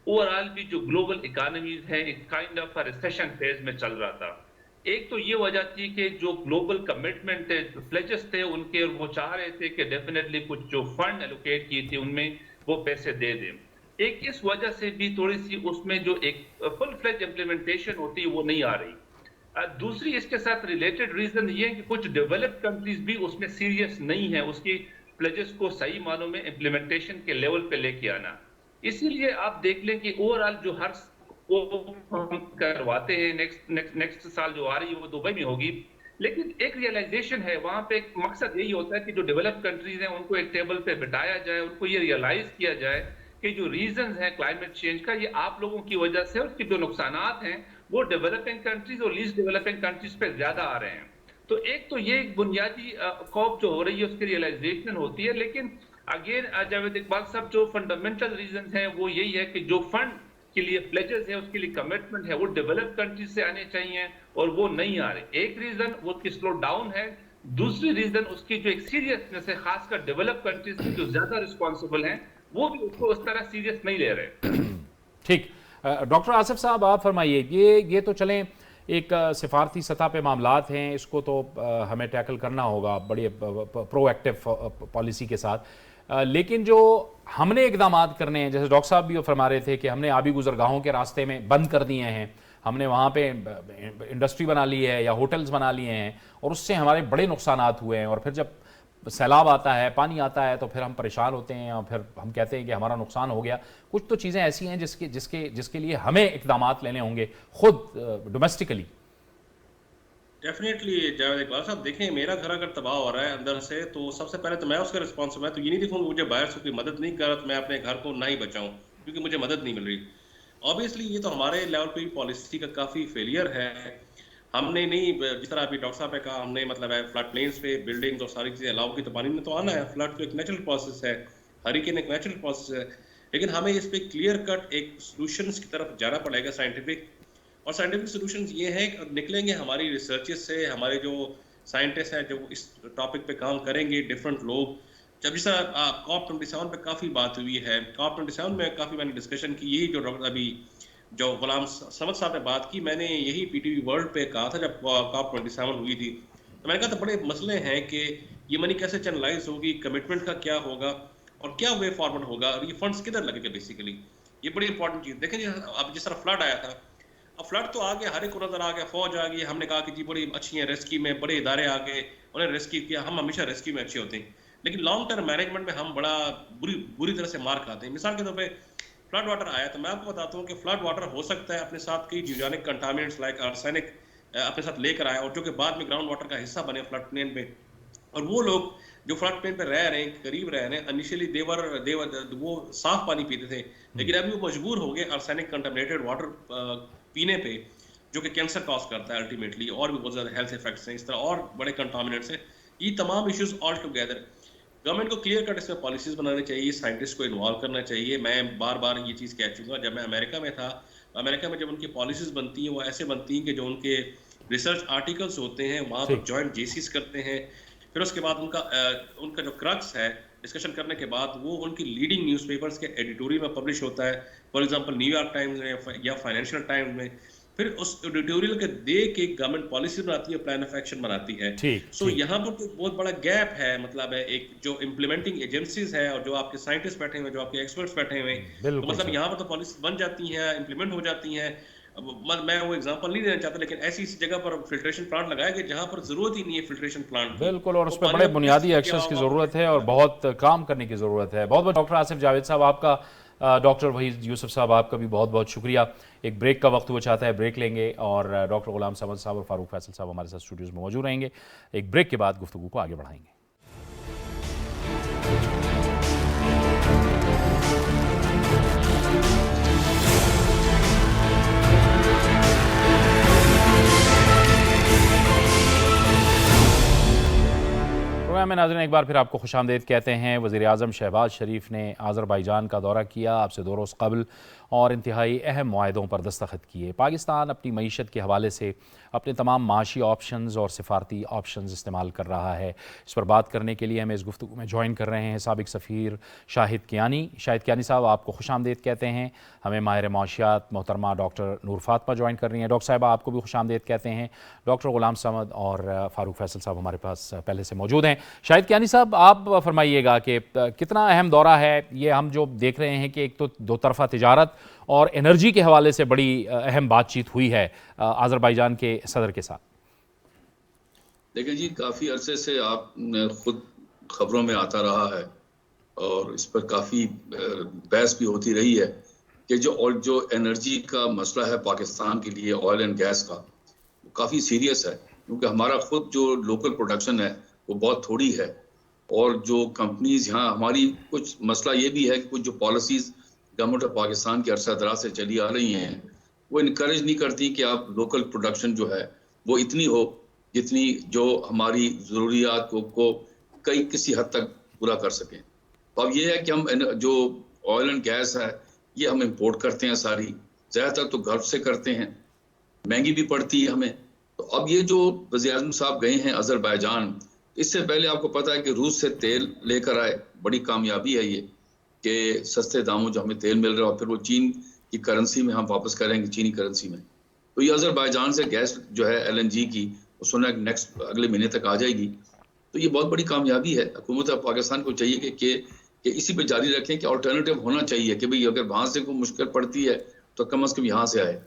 اوورآل بھی جو گلوبل اکانومیز ہیں ایک کائنڈ آف ریسیشن فیز میں چل رہا تھا۔ ایک تو یہ وجہ تھی کہ جو گلوبل کمٹمنٹ تھے، پلیجز تھے ان کے، وہ چاہ رہے تھے کہ ڈیفینیٹلی کچھ جو فنڈ ایلوکیٹ کی تھی ان میں وہ پیسے دے دیں۔ ایک اس وجہ سے بھی تھوڑی سی اس میں جو ایک فل فلیج امپلیمنٹیشن ہوتی ہے وہ نہیں آ رہی. دوسری اس کے ساتھ ریلیٹڈ ریزن یہ ہے کہ کچھ ڈیولپڈ کنٹریز بھی اس میں سیریس نہیں ہیں اس کی پلیجز کو صحیح معنوں میں امپلیمنٹیشن کے لیول پہ لے کے آنا. اسی لیے آپ دیکھ لیں کہ اوور آل جو ہر کو ہم کرواتے ہیں نیکسٹ سال جو آ رہی ہے وہ دبئی میں ہوگی, لیکن ایک ریئلائزیشن ہے وہاں پہ, ایک مقصد یہی ہوتا ہے کہ جو ڈیولپ کنٹریز ہیں ان کو ایک ٹیبل پہ بٹھایا جائے, ان کو یہ ریئلائز کیا جائے کہ جو ریزنز ہیں کلائمیٹ چینج کا یہ آپ لوگوں کی وجہ سے, اور اس کے جو نقصانات ہیں وہ ڈیولپنگ کنٹریز اور لیسٹ ڈیولپنگ کنٹریز پہ زیادہ آ رہے ہیں. تو ایک تو یہ ایک بنیادی خوف جو ہو رہی ہے اس کی ریئلائزیشن ہوتی ہے. لیکن اگین جاوید اقبال صاحب جو فنڈامنٹل ریزنز ہیں وہ یہی ہے کہ جو فنڈ کے لیے پلیجز ہے اس کے لیے کمٹمنٹ ہے وہ ڈیولپ کنٹریز سے آنے چاہیے اور وہ نہیں آ رہے. ایک ریزن وہ اس کی سلو ڈاؤن ہے, دوسری ریزن اس کی جو ایک سیریسنس ہے خاص کر ڈیولپ کنٹریز کی جو زیادہ رسپانسبل ہیں وہ بھی اس کو اس طرح سیریس نہیں لے رہے. ٹھیک, ڈاکٹر آصف صاحب آپ فرمائیے, یہ تو چلیں ایک سفارتی سطح پہ معاملات ہیں, اس کو تو ہمیں ٹیکل کرنا ہوگا بڑی پرو ایکٹیو پالیسی کے ساتھ, لیکن جو ہم نے اقدامات کرنے ہیں, جیسے ڈاکٹر صاحب بھی فرما رہے تھے کہ ہم نے آبی گزرگاہوں کے راستے میں بند کر دیے ہیں, ہم نے وہاں پہ انڈسٹری بنا لی ہے یا ہوٹلز بنا لیے ہیں, اور اس سے ہمارے بڑے نقصانات ہوئے ہیں, اور پھر جب سیلاب آتا ہے, پانی آتا ہے, تو پھر ہم پریشان ہوتے ہیں اور پھر ہم کہتے ہیں کہ ہمارا نقصان ہو گیا. کچھ تو چیزیں ایسی ہیں جس کے لیے ہمیں اقدامات لینے ہوں گے خود ڈومیسٹکلی. ڈیفینیٹلی جاوید اقبال صاحب, دیکھیں میرا گھر اگر تباہ ہو رہا ہے اندر سے تو سب سے پہلے تو میں اس کا رسپانسبل, میں تو یہ نہیں دیکھوں مجھے باہر سے کوئی مدد نہیں کر رہا تو میں اپنے گھر کو نہ ہی بچاؤں کیونکہ مجھے مدد نہیں مل رہی. آبویسلی یہ تو ہمارے لیول پہ پالیسی کا کافی فیلئر ہے. ہم نے نہیں, جس طرح ابھی ڈاکٹر صاحب نے کہا, ہم نے مطلب ہے فلڈ پلینس پہ بلڈنگز اور ساری چیزیں الاؤ کی, تو پانی میں تو آنا ہے, فلڈ تو ایک نیچرل پروسیس ہے, ہریکین ایک نیچرل پروسیس ہے, لیکن ہمیں اس پہ کلیئر کٹ ایک سولوشنز کی طرف جانا پڑے گا سائنٹیفک. اور سائنٹیفک سولوشنز یہ ہیں کہ نکلیں گے ہماری ریسرچز سے, ہمارے جو سائنٹسٹ ہیں جو اس ٹاپک پہ کام کریں گے, ڈفرینٹ لوگ. جب جس طرح COP27 پہ کافی بات ہوئی ہے, COP27 میں کافی میں نے ڈسکشن کی, یہی جو ڈاکٹر ابھی جو غلام سمد صاحب نے بات کی, میں نے یہی PTV ورلڈ پہ کہا تھا جب COP27 ہوئی تھی, تو میں نے کہا تھا بڑے مسئلے ہیں کہ یہ منی کیسے چینلائز ہوگی, کمٹمنٹ کا کیا ہوگا اور کیا وے فارورڈ ہوگا, اور یہ فنڈز کدھر لگے گا. بیسیکلی یہ بڑی امپورٹنٹ چیز. دیکھیں جی, اب جس طرح فلڈ آیا تھا, اب فلڈ تو آ گیا, ہر ایک کو نظر آ گیا, فوج آ گئی, ہم نے کہا کہ جی بڑی اچھی ہیں ریسکیو میں, بڑے ادارے آ گئے, انہیں ریسکیو کیا. ہم ہمیشہ ریسکیو میں اچھے ہوتے ہیں, لیکن لانگ ٹرم مینجمنٹ میں ہم بڑا بری طرح سے مار کھاتے ہیں. مثال کے طور پہ فلڈ واٹر آیا تو میں آپ کو بتاتا ہوں کہ فلڈ واٹر ہو سکتا ہے اپنے ساتھ کئی جیوجینک کنٹامنٹس لائک آرسینک اپنے ساتھ لے کر آیا, اور جو کہ بعد میں گراؤنڈ واٹر کا حصہ بنے فلڈ پلین پہ. اور وہ لوگ جو فلڈ پلین پہ رہ رہے ہیں, قریب رہ رہے ہیں, انیشلی وہ صاف پانی پیتے تھے, لیکن ابھی وہ مجبور ہو گئے آرسینک کنٹامنیٹڈ واٹر پینے پہ, جو کہ کینسر کاز کرتا ہے الٹیمیٹلی, اور بھی بہت زیادہ ہیلتھ ایفیکٹس ہیں اس طرح, اور بڑے کنٹامنٹس ہیں. یہ تمام ایشوز آل ٹوگیدر گورنمنٹ کو کلیئر کٹ اس میں پالیسیز بنانے چاہیے, سائنٹسٹ کو انوالو کرنا چاہیے. میں بار بار یہ چیز کہہ چکا, جب میں امریکہ میں تھا, امریکہ میں جب ان کی پالیسیز بنتی ہیں وہ ایسے بنتی ہیں کہ جو ان کے ریسرچ آرٹیکلس ہوتے ہیں وہاں پر جوائنٹ جیسیز کرتے ہیں, پھر اس کے بعد ان کا جو کرکس ہے ڈسکشن کرنے کے بعد وہ ان کی لیڈنگ نیوز پیپرز کے ایڈیٹوریل میں پبلش ہوتا ہے, for example new York Times میں یا فائنینشیل ٹائمز میں. پھر اس ایڈیٹوریل کے دے کے گورنمنٹ پالیسی بناتی ہے, پلان آف ایکشن بناتی ہے. سو یہاں پر تو بہت بڑا گیپ ہے, مطلب ہے ایک جو امپلیمنٹنگ ایجنسیز ہے اور جو آپ کے سائنٹسٹ بیٹھے ہوئے, جو آپ کے ایکسپرٹس بیٹھے ہوئے, تو مطلب یہاں پر تو پالیسی بن جاتی ہیں, امپلیمنٹ ہو جاتی ہیں. میں وہ ایگزامپل نہیں دینا چاہتا, لیکن ایسی جگہ پر فلٹریشن پلانٹ لگایا کہ جہاں پر ضرورت ہی نہیں ہے فلٹریشن پلانٹ. بالکل, اور اس پہ بڑے بنیادی ایکشنز کی ضرورت ہے اور بہت کام کرنے کی ضرورت ہے. بہت بہت ڈاکٹر آصف جاوید صاحب آپ کا, ڈاکٹر وحید یوسف صاحب آپ کا بھی بہت بہت شکریہ. ایک بریک کا وقت وہ چاہتا ہے, بریک لیں گے, اور ڈاکٹر غلام سمد صاحب اور فاروق فیصل صاحب ہمارے ساتھ اسٹوڈیوز میں موجود رہیں گے. ایک بریک کے بعد گفتگو کو آگے بڑھائیں گے. پروگرام میں ناظرین ایک بار پھر آپ کو خوش آمدید کہتے ہیں. وزیر اعظم شہباز شریف نے آذربائیجان کا دورہ کیا, آپ سے 2 روز قبل, اور انتہائی اہم معاہدوں پر دستخط کیے. پاکستان اپنی معیشت کے حوالے سے اپنے تمام معاشی آپشنز اور سفارتی آپشنز استعمال کر رہا ہے. اس پر بات کرنے کے لیے ہمیں اس گفتگو میں جوائن کر رہے ہیں سابق سفیر شاہد کیانی. شاہد کیانی صاحب آپ کو خوش آمدید کہتے ہیں. ہمیں ماہر معاشیات محترمہ ڈاکٹر نور فاطمہ جوائن کر رہی ہیں. ڈاکٹر صاحبہ آپ کو بھی خوش آمدید کہتے ہیں. ڈاکٹر غلام صمد اور فاروق فیصل صاحب ہمارے پاس پہلے سے موجود ہیں. شاہد کیانی صاحب آپ فرمائیے گا کہ کتنا اہم دورہ ہے یہ. ہم جو دیکھ رہے ہیں کہ ایک تو دو طرفہ تجارت اور انرجی کے حوالے سے بڑی اہم بات چیت ہوئی ہے آذربائیجان کے صدر کے ساتھ. دیکھیں جی، کافی عرصے سے آپ خود خبروں میں آتا رہا ہے اور اس پر کافی بحث بھی ہوتی رہی ہے کہ جو انرجی کا مسئلہ ہے پاکستان کے لیے، آئل اینڈ گیس کا، وہ کافی سیریس ہے. کیونکہ ہمارا خود جو لوکل پروڈکشن ہے وہ بہت تھوڑی ہے، اور جو کمپنیز یہاں ہماری، کچھ مسئلہ یہ بھی ہے کہ کچھ جو پالیسیز گورنمنٹ آف پاکستان کے عرصہ دراز سے چلی آ رہی ہیں وہ انکریج نہیں کرتی کہ آپ لوکل پروڈکشن جو ہے وہ اتنی ہو جتنی جو ہماری ضروریات کو کسی حد تک پورا کر سکیں. تو اب یہ ہے کہ ہم جو آئل اینڈ گیس ہے یہ ہم امپورٹ کرتے ہیں ساری، زیادہ تر تو گلف سے کرتے ہیں، مہنگی بھی پڑتی ہے ہمیں. تو اب یہ جو وزیر اعظم صاحب گئے ہیں آذربائیجان، اس سے پہلے آپ کو پتہ ہے کہ روس سے تیل لے کر آئے. بڑی کامیابی ہے یہ کہ سستے داموں جو ہمیں تیل مل رہا ہے، اور پھر وہ چین کی کرنسی میں ہم واپس کریں گے، چینی کرنسی میں. تو یہ آذربائیجان سے گیس جو ہے LNG کی، وہ سنا ہے نیکسٹ اگلے مہینے تک آ جائے گی. تو یہ بہت بڑی کامیابی ہے. حکومت پاکستان کو چاہیے کہ اسی پہ جاری رکھیں کہ آلٹرنیٹیو ہونا چاہیے کہ بھئی اگر وہاں سے کوئی مشکل پڑتی ہے تو کم از کم یہاں سے آئے.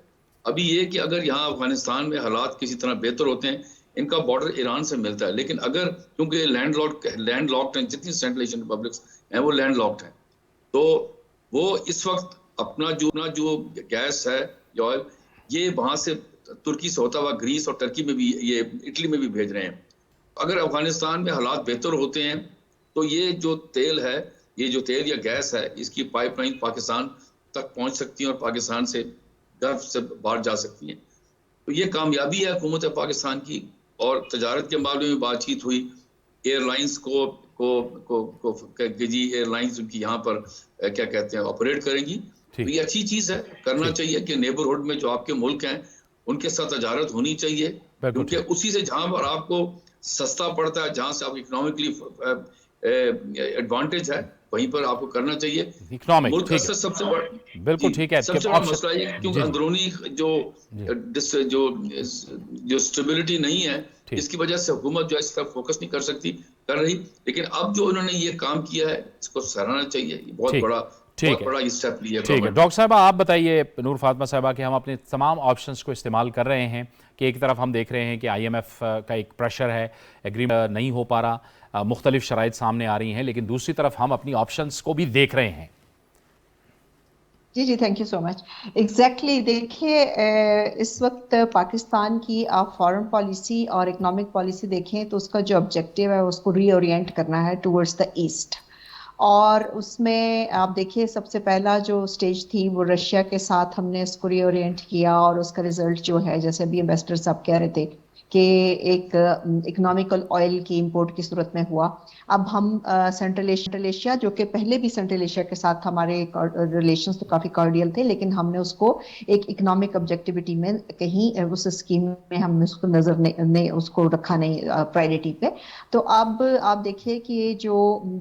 ابھی یہ کہ اگر یہاں افغانستان میں حالات کسی طرح بہتر ہوتے ہیں، ان کا بارڈر ایران سے ملتا ہے، لیکن اگر کیونکہ لینڈ لاکڈ ہیں، جتنی سینٹرل ایشین ریپبلکس ہیں وہ لینڈ لاکڈ ہیں، تو وہ اس وقت اپنا جو گیس ہے یا آئل، یہ وہاں سے ترکی سے ہوتا ہوا گریس اور ٹرکی میں بھی، یہ اٹلی میں بھی بھیج رہے ہیں. اگر افغانستان میں حالات بہتر ہوتے ہیں تو یہ جو تیل ہے، یہ جو تیل یا گیس ہے، اس کی پائپ لائن پاکستان تک پہنچ سکتی ہیں اور پاکستان سے گلف سے باہر جا سکتی ہیں. تو یہ کامیابی ہے حکومت پاکستان کی. اور تجارت کے معاملے میں بات چیت ہوئی، ایئر لائنس جی ایئر لائنس ان کی یہاں پر کیا کہتے ہیں آپریٹ کریں گی. تو یہ اچھی چیز ہے، کرنا چاہیے کہ نیبرہڈ میں جو آپ کے ملک ہیں ان کے ساتھ تجارت ہونی چاہیے، کیونکہ اسی سے جہاں پر آپ کو سستا پڑتا ہے، جہاں سے آپ اکنامکلی ایڈوانٹیج ہے، وہیں پر آپ کو کرنا چاہیے. ملک کا سب سے بڑا، بالکل ٹھیک ہے، سب سے بڑا مسئلہ یہ کیونکہ اندرونی جو اسٹیبلٹی نہیں ہے، اس کی وجہ سے حکومت جو ہے اس طرف فوکس نہیں کر رہی. لیکن اب جو انہوں نے یہ کام کیا ہے اس کو سراہنا چاہیے. یہ بہت بڑا اسٹیپ لیا. ٹھیک ہے ڈاکٹر صاحبہ، آپ بتائیے نور فاطمہ صاحبہ کہ ہم اپنے تمام آپشنز کو استعمال کر رہے ہیں کہ ایک طرف ہم دیکھ رہے ہیں کہ IMF کا ایک پریشر ہے، ایگریمنٹ نہیں ہو پا رہا، مختلف شرائط سامنے آ رہی ہیں، لیکن دوسری طرف ہم اپنی آپشنز کو بھی دیکھ رہے ہیں. جی thank you so much. Exactly دیکھیے، اس وقت پاکستان کی آپ فارن پالیسی اور اکنامک پالیسی دیکھیں تو اس کا جو آبجیکٹیو ہے اس کو ری اورینٹ کرنا ہے ٹورڈز دا ایسٹ. اور اس میں آپ دیکھیے سب سے پہلا جو سٹیج تھی وہ رشیا کے ساتھ ہم نے اس کو ری اورینٹ کیا، اور اس کا رزلٹ جو ہے جیسے ابھی ایمبیسڈر صاحب کہہ رہے تھے کہ ایک اکنامیکل آئل کی امپورٹ کی صورت میں ہوا. اب ہم سینٹرل ایشیا، جو کہ پہلے بھی سینٹرل ایشیا کے ساتھ ہمارے ریلیشنز تو کافی کارڈیل تھے، لیکن ہم نے اس کو ایک اکنامک آبجیکٹیوٹی میں کہیں اس اسکیم میں ہم نے اس کو نظر نہیں اس کو رکھا نہیں پرائرٹی پہ. تو اب آپ دیکھیے کہ جو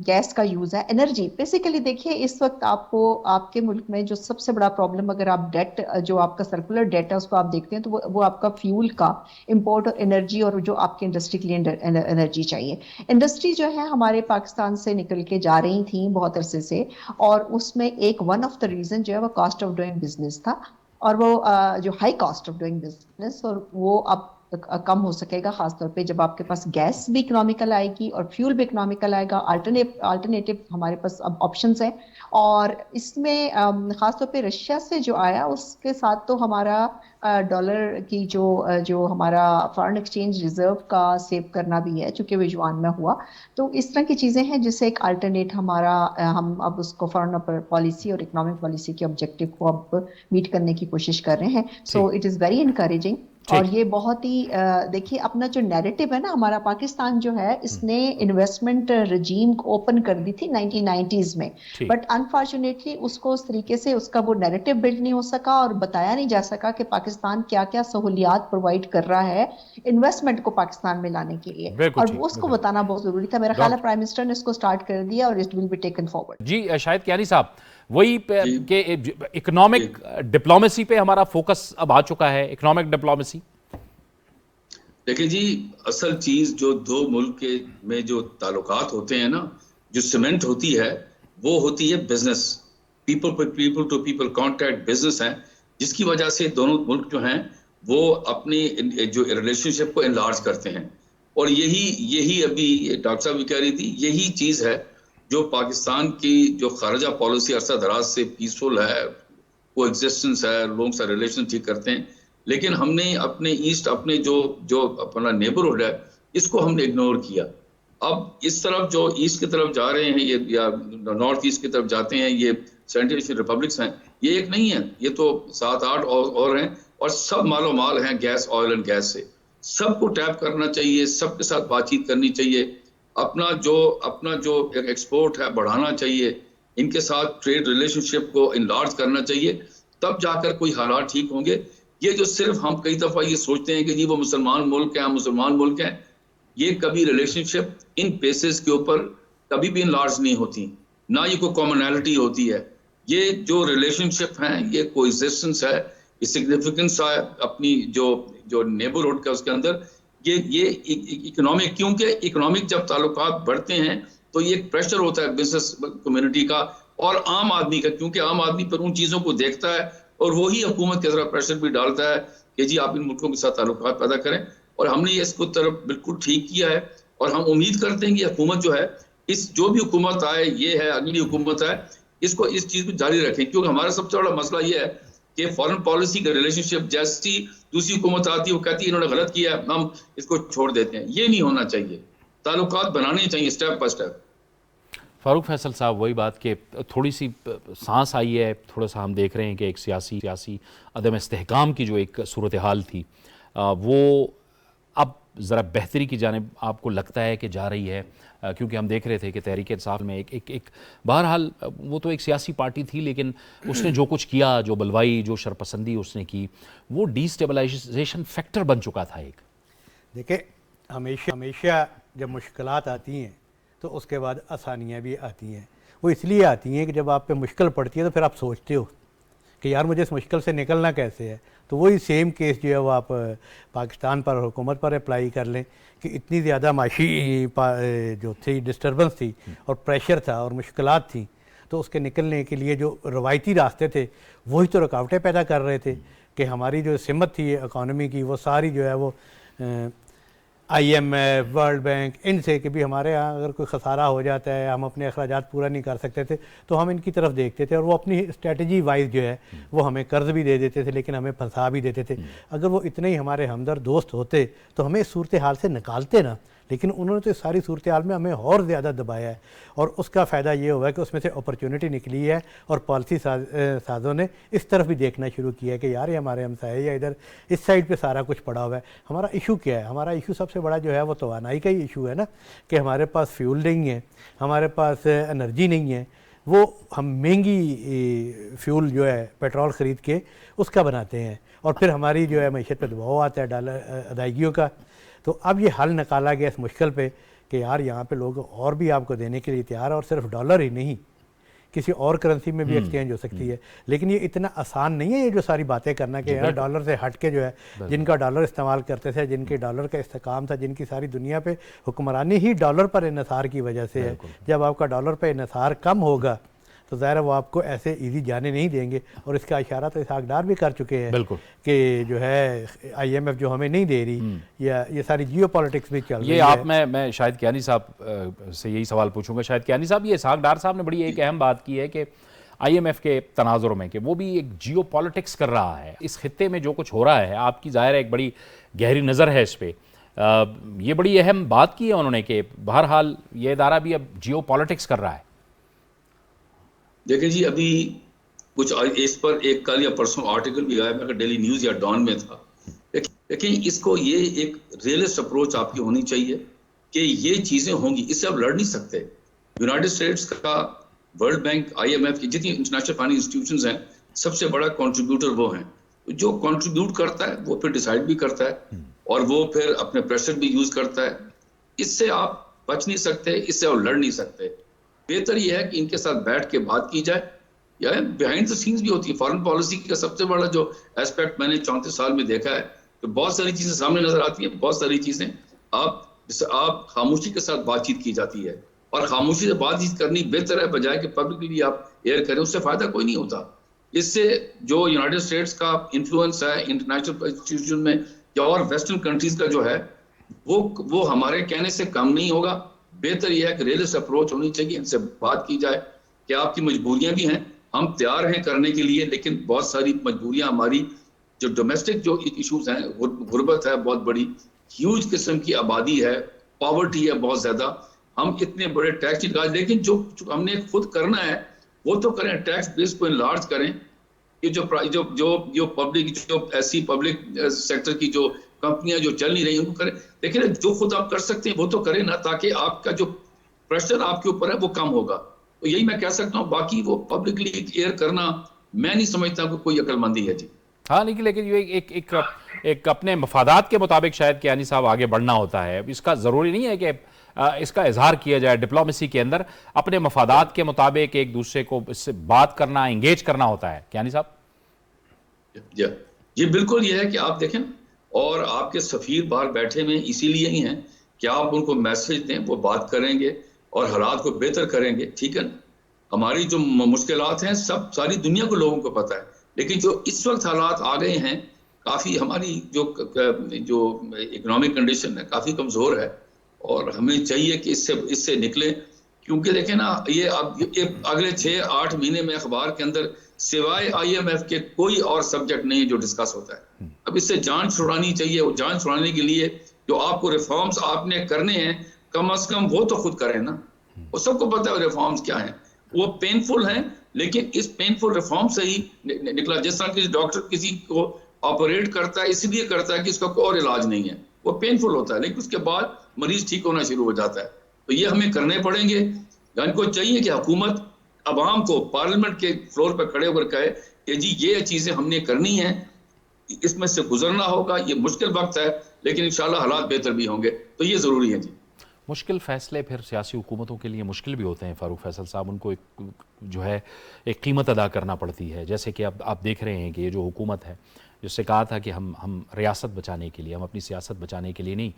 گیس کا یوز ہے، انرجی بیسیکلی دیکھیے اس وقت آپ کو آپ کے ملک میں جو سب سے بڑا پرابلم، اگر آپ ڈیٹ جو آپ کا سرکولر ڈیٹ ہے اس کو آپ دیکھتے ہیں تو وہ آپ کا فیول کا امپورٹ انرجی اور جو آپ کی انڈسٹری کے لیے انرجی چاہیے. انڈسٹری جو ہے ہمارے پاکستان سے نکل کے جا رہی تھیں بہت عرصے سے، اور اس میں ایک ون آف دا ریزن جو ہے وہ کاسٹ آف ڈوئنگ بزنس تھا، اور وہ جو high cost of doing business, اور وہ اب کم ہو سکے گا، خاص طور پہ جب آپ کے پاس گیس بھی اکنامیکل آئے گی اور فیول بھی اکنامیکل آئے گا. آلٹرنیٹیو ہمارے پاس اب آپشنز ہیں. اور اس میں خاص طور پہ رشیا سے جو آیا اس کے ساتھ تو ہمارا ڈالر کی جو ہمارا فارن ایکسچینج ریزرو کا سیو کرنا بھی ہے، چونکہ وہ یوان میں ہوا. تو اس طرح کی چیزیں ہیں جس سے ایک الٹرنیٹ ہم اب اس کو فارن پالیسی اور اکنامک پالیسی کے آبجیکٹیو کو اب میٹ کرنے کی کوشش کر رہے ہیں. So it is very encouraging اور یہ بہت ہی دیکھیے اپنا جو نیریٹو ہے نا ہمارا پاکستان جو ہے اس نے انویسٹمنٹ رجیم اوپن کر دی تھی 1990s میں, بٹ انفارچونیٹلی اس کو اس طریقے سے اس کا وہ نیریٹو بلڈ نہیں ہو سکا اور بتایا نہیں جا سکا کہ پاکستان کیا کیا سہولیات پرووائڈ کر رہا ہے انویسٹمنٹ کو پاکستان میں لانے کے لیے, اور اس کو بتانا بہت ضروری تھا. میرا خیال ہے پرائم منسٹر نے اس کو سٹارٹ کر دیا اور it will be taken forward. جی شاہد کیانی صاحب, وہی کہ اکنامک ڈپلومیسی پہ ہمارا فوکس اب آ چکا ہے, اکنامک ڈپلومیسی. دیکھیں جی, اصل چیز جو دو ملک کے میں جو تعلقات ہوتے ہیں نا, جو سیمنٹ ہوتی ہے وہ ہوتی ہے business, people to people contact business ہیں, جس کی وجہ سے دونوں ملک جو ہیں وہ اپنی جو ریلیشن شپ کو انلارج کرتے ہیں. اور یہی ابھی ڈاکٹر صاحب بھی کہہ رہی تھی, یہی چیز ہے جو پاکستان کی جو خارجہ پالیسی عرصہ دراز سے پیسفل ہے, وہ ایگزسٹنس ہے, لوگوں سے ریلیشن ٹھیک کرتے ہیں, لیکن ہم نے اپنے ایسٹ, اپنے جو اپنا نیبرہڈ ہے, اس کو ہم نے اگنور کیا. اب اس طرف جو ایسٹ کی طرف جا رہے ہیں یہ, یا نارتھ ایسٹ کی طرف جاتے ہیں, یہ سینٹرل ایشین ریپبلکس ہیں, یہ ایک نہیں ہے, یہ تو 7-8 اور ہیں, اور سب مال و مال ہیں گیس, آئل اینڈ گیس سے. سب کو ٹیپ کرنا چاہیے, سب کے ساتھ بات چیت کرنی چاہیے, اپنا جو ایکسپورٹ ہے بڑھانا چاہیے, ان کے ساتھ ٹریڈ ریلیشن شپ کو انلارج کرنا چاہیے, تب جا کر کوئی حالات ٹھیک ہوں گے. یہ جو صرف ہم کئی دفعہ یہ سوچتے ہیں کہ جی وہ مسلمان ملک ہیں, ہم مسلمان ملک ہیں, یہ کبھی ریلیشن شپ ان بیسز کے اوپر کبھی بھی انلارج نہیں ہوتی, نہ یہ کوئی کامنالٹی ہوتی ہے. یہ جو ریلیشن شپ ہیں یہ کوئی ایگزسٹنس ہے, یہ سگنیفیکنس ہے اپنی جو نیبرہڈ کا, اس کے اندر یہ اکنامک, کیونکہ اکنامک جب تعلقات بڑھتے ہیں تو یہ ایک پریشر ہوتا ہے بزنس کمیونٹی کا اور عام آدمی کا, کیونکہ عام آدمی پر ان چیزوں کو دیکھتا ہے اور وہی حکومت کے طرح پریشر بھی ڈالتا ہے کہ جی آپ ان ملکوں کے ساتھ تعلقات پیدا کریں. اور ہم نے یہ اس کو طرف بالکل ٹھیک کیا ہے, اور ہم امید کرتے ہیں کہ حکومت جو ہے, اس جو بھی حکومت آئے, یہ ہے اگلی حکومت ہے, اس چیز کو جاری رکھیں, کیونکہ ہمارا سب سے بڑا مسئلہ یہ ہے کہ فارن پالیسی کا ریلیشن شپ جیسی دوسری حکومت آتی ہے وہ کہتی ہے انہوں نے غلط کیا ہے, ہم اس کو چھوڑ دیتے ہیں. یہ نہیں ہونا چاہیے, تعلقات بنانے چاہیے اسٹیپ بائی اسٹیپ. فاروق فیصل صاحب, وہی بات کہ تھوڑی سی سانس آئی ہے, تھوڑا سا ہم دیکھ رہے ہیں کہ ایک سیاسی عدم استحکام کی جو ایک صورتحال تھی وہ اب ذرا بہتری کی جانب آپ کو لگتا ہے کہ جا رہی ہے, کیونکہ ہم دیکھ رہے تھے کہ تحریک انصاف میں ایک بہرحال وہ تو ایک سیاسی پارٹی تھی, لیکن اس نے جو کچھ کیا, جو بلوائی, جو شرپسندی اس نے کی, وہ ڈی اسٹیبلائزیشن فیکٹر بن چکا تھا ایک. دیکھیں ہمیشہ جب مشکلات آتی ہیں تو اس کے بعد آسانیاں بھی آتی ہیں. وہ اس لیے آتی ہیں کہ جب آپ پہ مشکل پڑتی ہے تو پھر آپ سوچتے ہو کہ یار مجھے اس مشکل سے نکلنا کیسے ہے. تو وہی سیم کیس جو ہے وہ آپ پاکستان پر, حکومت پر اپلائی کر لیں کہ اتنی زیادہ معاشی جو تھی ڈسٹربنس تھی اور پریشر تھا اور مشکلات تھیں, تو اس کے نکلنے کے لیے جو روایتی راستے تھے وہی تو رکاوٹیں پیدا کر رہے تھے کہ ہماری جو سمت تھی اکانومی کی وہ ساری جو ہے وہ IMF, ورلڈ بینک, ان سے کہ بھی ہمارے ہاں اگر کوئی خسارہ ہو جاتا ہے, ہم اپنے اخراجات پورا نہیں کر سکتے تھے, تو ہم ان کی طرف دیکھتے تھے اور وہ اپنی اسٹریٹجی وائز جو ہے وہ ہمیں قرض بھی دے دیتے تھے, لیکن ہمیں پھنسا بھی دیتے تھے. اگر وہ اتنے ہی ہمارے ہمدرد دوست ہوتے تو ہمیں اس صورتحال سے نکالتے نا, لیکن انہوں نے تو اس ساری صورتحال میں ہمیں اور زیادہ دبایا ہے. اور اس کا فائدہ یہ ہوا ہے کہ اس میں سے اپرچونٹی نکلی ہے اور پالیسی سازوں نے اس طرف بھی دیکھنا شروع کیا ہے کہ یار یہ ہمارے ہمسائے یا ادھر اس سائڈ پہ سارا کچھ پڑا ہوا ہے. ہمارا ایشو کیا ہے؟ ہمارا ایشو سب سے بڑا جو ہے وہ توانائی کا ہی ایشو ہے نا, کہ ہمارے پاس فیول نہیں ہے, ہمارے پاس انرجی نہیں ہے, وہ ہم مہنگی فیول جو ہے پیٹرول خرید کے اس کا بناتے ہیں, اور پھر ہماری جو ہے معیشت پہ دباؤ آتا ہے ڈالر ادائیگیوں کا. تو اب یہ حل نکالا گیا اس مشکل پہ کہ یار یہاں پہ لوگ اور بھی آپ کو دینے کے لیے تیار ہے, اور صرف ڈالر ہی نہیں کسی اور کرنسی میں بھی ایکسچینج ہو سکتی ہے. لیکن یہ اتنا آسان نہیں ہے یہ جو ساری باتیں کرنا کہ یار ڈالر سے ہٹ کے جو ہے جن کا ڈالر استعمال کرتے تھے, جن کے ڈالر کا استحکام تھا, جن کی ساری دنیا پہ حکمرانی ہی ڈالر پر انحصار کی وجہ سے ہے. جب آپ کا ڈالر پہ انحصار کم ہوگا تو ظاہر ہے وہ آپ کو ایسے ایزی جانے نہیں دیں گے. اور اس کا اشارہ تو اسحاق ڈار بھی کر چکے ہیں کہ جو ہے IMF جو ہمیں نہیں دے رہی, یا یہ ساری جیو پالیٹکس بھی چل رہی ہے. یہ آپ میں شاہد کیانی صاحب سے یہی سوال پوچھوں گا. شاہد کیانی صاحب, یہ اسحاق ڈار صاحب نے بڑی ایک اہم بات کی ہے کہ IMF کے تناظروں میں کہ وہ بھی ایک جیو پالیٹکس کر رہا ہے اس خطے میں. جو کچھ ہو رہا ہے آپ کی ظاہر ہے ایک بڑی گہری نظر ہے اس پہ, یہ بڑی اہم بات کی ہے انہوں نے کہ بہرحال یہ ادارہ بھی اب جیو پالیٹکس کر رہا ہے. دیکھیں جی, ابھی کچھ اس پر ایک کل یا پرسوں آرٹیکل بھی آیا, میں ڈیلی نیوز یا ڈان میں تھا, لیکن اس کو یہ ایک ریئلسٹ اپروچ آپ کی ہونی چاہیے کہ یہ چیزیں ہوں گی، اس سے آپ لڑ نہیں سکتے. یونائٹڈ اسٹیٹس کا، ورلڈ بینک، IMF کی جتنی انٹرنیشنل فائنینس انسٹیٹیوشنز ہیں، سب سے بڑا کنٹریبیوٹر وہ ہیں. جو کنٹریبیوٹ کرتا ہے وہ پھر ڈیسائیڈ بھی کرتا ہے اور وہ پھر اپنے پریشر بھی یوز کرتا ہے. اس سے آپ بچ نہیں سکتے، اس سے آپ لڑ نہیں سکتے. بہتر یہ ہے کہ ان کے ساتھ بیٹھ کے بات کی جائے، یا بیہائنڈ دا سینز بھی ہوتی ہے. فارن پالیسی کا سب سے بڑا جو ایسپیکٹ میں نے 34 سال میں دیکھا ہے کہ بہت ساری چیزیں سامنے نظر آتی ہیں، بہت ساری چیزیں آپ خاموشی کے ساتھ بات چیت کی جاتی ہے، اور خاموشی سے بات چیت کرنی بہتر ہے بجائے کہ پبلکلی آپ ایئر کریں. اس سے فائدہ کوئی نہیں ہوتا. اس سے جو یونائٹڈ اسٹیٹس کا انفلوئنس ہے انٹرنیشنل انسٹیٹیوشن میں یا اور ویسٹرن کنٹریز کا جو ہے وہ ہمارے کہنے سے کم نہیں ہوگا. بہتر یہ ہے کہ ریئلسٹ اپروچ ہونی چاہیے، ان سے بات کی جائے کہ آپ کی مجبوریاں بھی ہیں، ہم تیار ہیں کرنے کے لیے، لیکن بہت ساری مجبوریاں ہماری جو ڈومیسٹک جو ایشوز ہیں، غربت ہے بہت بڑی، ہیوج قسم کی آبادی ہے، پاورٹی ہے بہت زیادہ. ہم اتنے بڑے ٹیکس نہیں لگا، لیکن جو ہم نے خود کرنا ہے وہ تو کریں. ٹیکس بیس کو انلارج کریں کہ جو پبلک، جو ایسی پبلک سیکٹر کی جو کمپنیاں جو چل نہیں رہی ان کو کریں. لیکن جو خود آپ کر سکتے ہیں وہ تو کریں نا، تاکہ آپ کا جو پریشر آپ کے اوپر ہے وہ کم ہوگا. تو یہی میں کہہ سکتا ہوں. باقی وہ پبلکلی ایئر کرنا میں نہیں سمجھتا کہ کوئی عقل مندی ہے. جی ہاں، لیکن یہ ایک اپنے مفادات کے مطابق شاید کیانی صاحب آگے بڑھنا ہوتا ہے. اس کا ضروری نہیں ہے کہ اس کا اظہار کیا جائے. ڈپلومیسی کے اندر اپنے مفادات کے مطابق ایک دوسرے کو اس سے بات کرنا، انگیج کرنا ہوتا ہے. کیانی صاحب جی بالکل یہ ہے کہ آپ دیکھیں، اور آپ کے سفیر باہر بیٹھے ہوئے اسی لیے ہی ہیں کہ آپ ان کو میسج دیں، وہ بات کریں گے اور حالات کو بہتر کریں گے. ٹھیک ہے، ہماری جو مشکلات ہیں ساری دنیا کو لوگوں کو پتہ ہے، لیکن جو اس وقت حالات آ گئے ہیں، کافی ہماری جو اکنامک کنڈیشن ہے کافی کمزور ہے، اور ہمیں چاہیے کہ اس سے نکلیں. کیونکہ دیکھیں نا، یہ اب اگلے 6-8 مہینے میں اخبار کے اندر سوائے IMF کے کوئی اور سبجیکٹ نہیں جو ڈسکس ہوتا ہے. اب اس سے جان چھڑانی چاہیے. وہ جان چھڑانے کے لیے جو آپ کو ریفارمز آپ نے کرنے ہیں، کم از کم وہ تو خود کریں نا. وہ سب کو پتہ ہے ریفارمز کیا ہیں، وہ پینفل ہیں، لیکن اس پینفل ریفارم سے ہی نکلا. جس طرح کسی ڈاکٹر کسی کو آپریٹ کرتا ہے اس لیے کرتا ہے کہ اس کا کوئی اور علاج نہیں ہے، وہ پینفل ہوتا ہے، لیکن اس کے بعد مریض ٹھیک ہونا شروع ہو جاتا ہے. تو یہ ہمیں کرنے پڑیں گے. ان کو چاہیے کہ حکومت عوام کو پارلیمنٹ کے فلور پہ کھڑے ہو کر کہے کہ جی یہ چیزیں ہم نے کرنی ہیں، اس میں سے گزرنا ہوگا. یہ مشکل وقت ہے لیکن انشاءاللہ حالات بہتر بھی ہوں گے. تو یہ ضروری ہے. جی مشکل فیصلے پھر سیاسی حکومتوں کے لیے مشکل بھی ہوتے ہیں فاروق فیصل صاحب. ان کو ایک قیمت ادا کرنا پڑتی ہے. جیسے کہ اب آپ دیکھ رہے ہیں کہ یہ جو حکومت ہے، جس سے کہا تھا کہ ہم ریاست بچانے کے لیے، ہم اپنی سیاست بچانے کے لیے نہیں.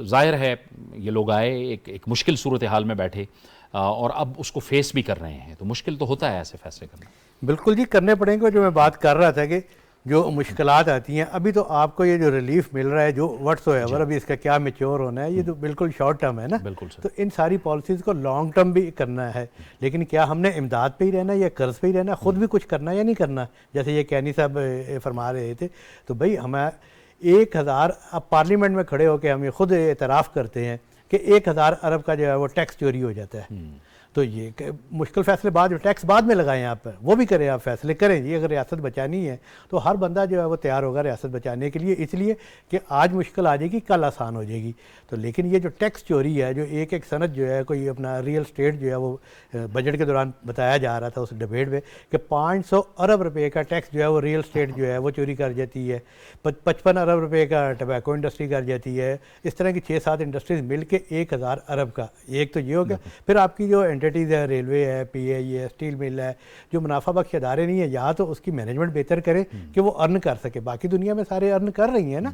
ظاہر ہے یہ لوگ آئے ایک مشکل صورتحال میں بیٹھے اور اب اس کو فیس بھی کر رہے ہیں. تو مشکل تو ہوتا ہے ایسے فیصلے کرنا. بالکل جی، کرنے پڑیں گے. جو میں بات کر رہا تھا کہ جو مشکلات آتی ہیں، ابھی تو آپ کو یہ جو ریلیف مل رہا ہے جو وٹس ایور، ابھی اس کا کیا میچور ہونا ہے، یہ تو بالکل شارٹ ٹرم ہے نا. بالکل سر. تو ان ساری پالیسیز کو لانگ ٹرم بھی کرنا ہے. لیکن کیا ہم نے امداد پہ ہی رہنا ہے یا قرض پہ ہی رہنا ہے؟ خود بھی کچھ کرنا ہے یا نہیں کرنا؟ جیسے یہ کیانی صاحب فرما رہے تھے. تو بھائی ہمیں 1000 اب پارلیمنٹ میں کھڑے ہو کے ہم یہ خود اعتراف کرتے ہیں کہ 1000 ارب کا جو ہے وہ ٹیکس چوری ہو جاتا ہے. تو یہ مشکل فیصلے بعد جو ٹیکس بعد میں لگائیں آپ پر، وہ بھی کریں، آپ فیصلے کریں. یہ اگر ریاست بچانی ہے تو ہر بندہ جو ہے وہ تیار ہوگا ریاست بچانے کے لیے، اس لیے کہ آج مشکل آ جائے گی، کل آسان ہو جائے گی. تو لیکن یہ جو ٹیکس چوری ہے، جو ایک صنعت جو ہے، کوئی اپنا ریئل اسٹیٹ جو ہے وہ بجٹ کے دوران بتایا جا رہا تھا اس ڈبیٹ میں کہ 500 ارب روپے کا ٹیکس جو ہے وہ ریئل اسٹیٹ جو ہے وہ چوری کر جاتی ہے. 55 ارب روپے کا ٹبیکو انڈسٹری کر جاتی ہے. اس طرح کی 6-7 انڈسٹریز مل کے 1000 ارب کا. ایک تو یہ ہو گیا. پھر آپ کی جو انٹیٹیز ہے، ریلوے ہے، PI ہے، اسٹیل مل ہے، جو منافع بخش ادارے نہیں ہیں، یا تو اس کی مینجمنٹ بہتر کرے کہ وہ ارن کر سکے. باقی دنیا میں سارے ارن کر رہی ہیں نا،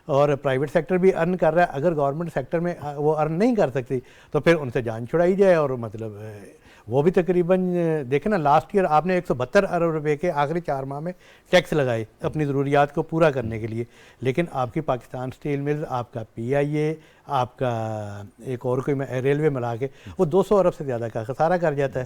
اور پرائیویٹ سیکٹر بھی ارن کر رہا ہے. اگر گورنمنٹ سیکٹر میں وہ ارن نہیں کر سکتی تو پھر ان سے جان چھڑائی جائے. اور مطلب وہ بھی تقریباً دیکھیں نا، لاسٹ ایئر آپ نے 172 ارب روپے کے آخری 4 ماہ میں ٹیکس لگائے اپنی ضروریات کو پورا کرنے کے لیے. لیکن آپ کی پاکستان اسٹیل ملز، آپ کا PIA، آپ کا ایک اور کوئی ریلوے ملا کے وہ 200 ارب سے زیادہ کا خسارہ کر جاتا ہے.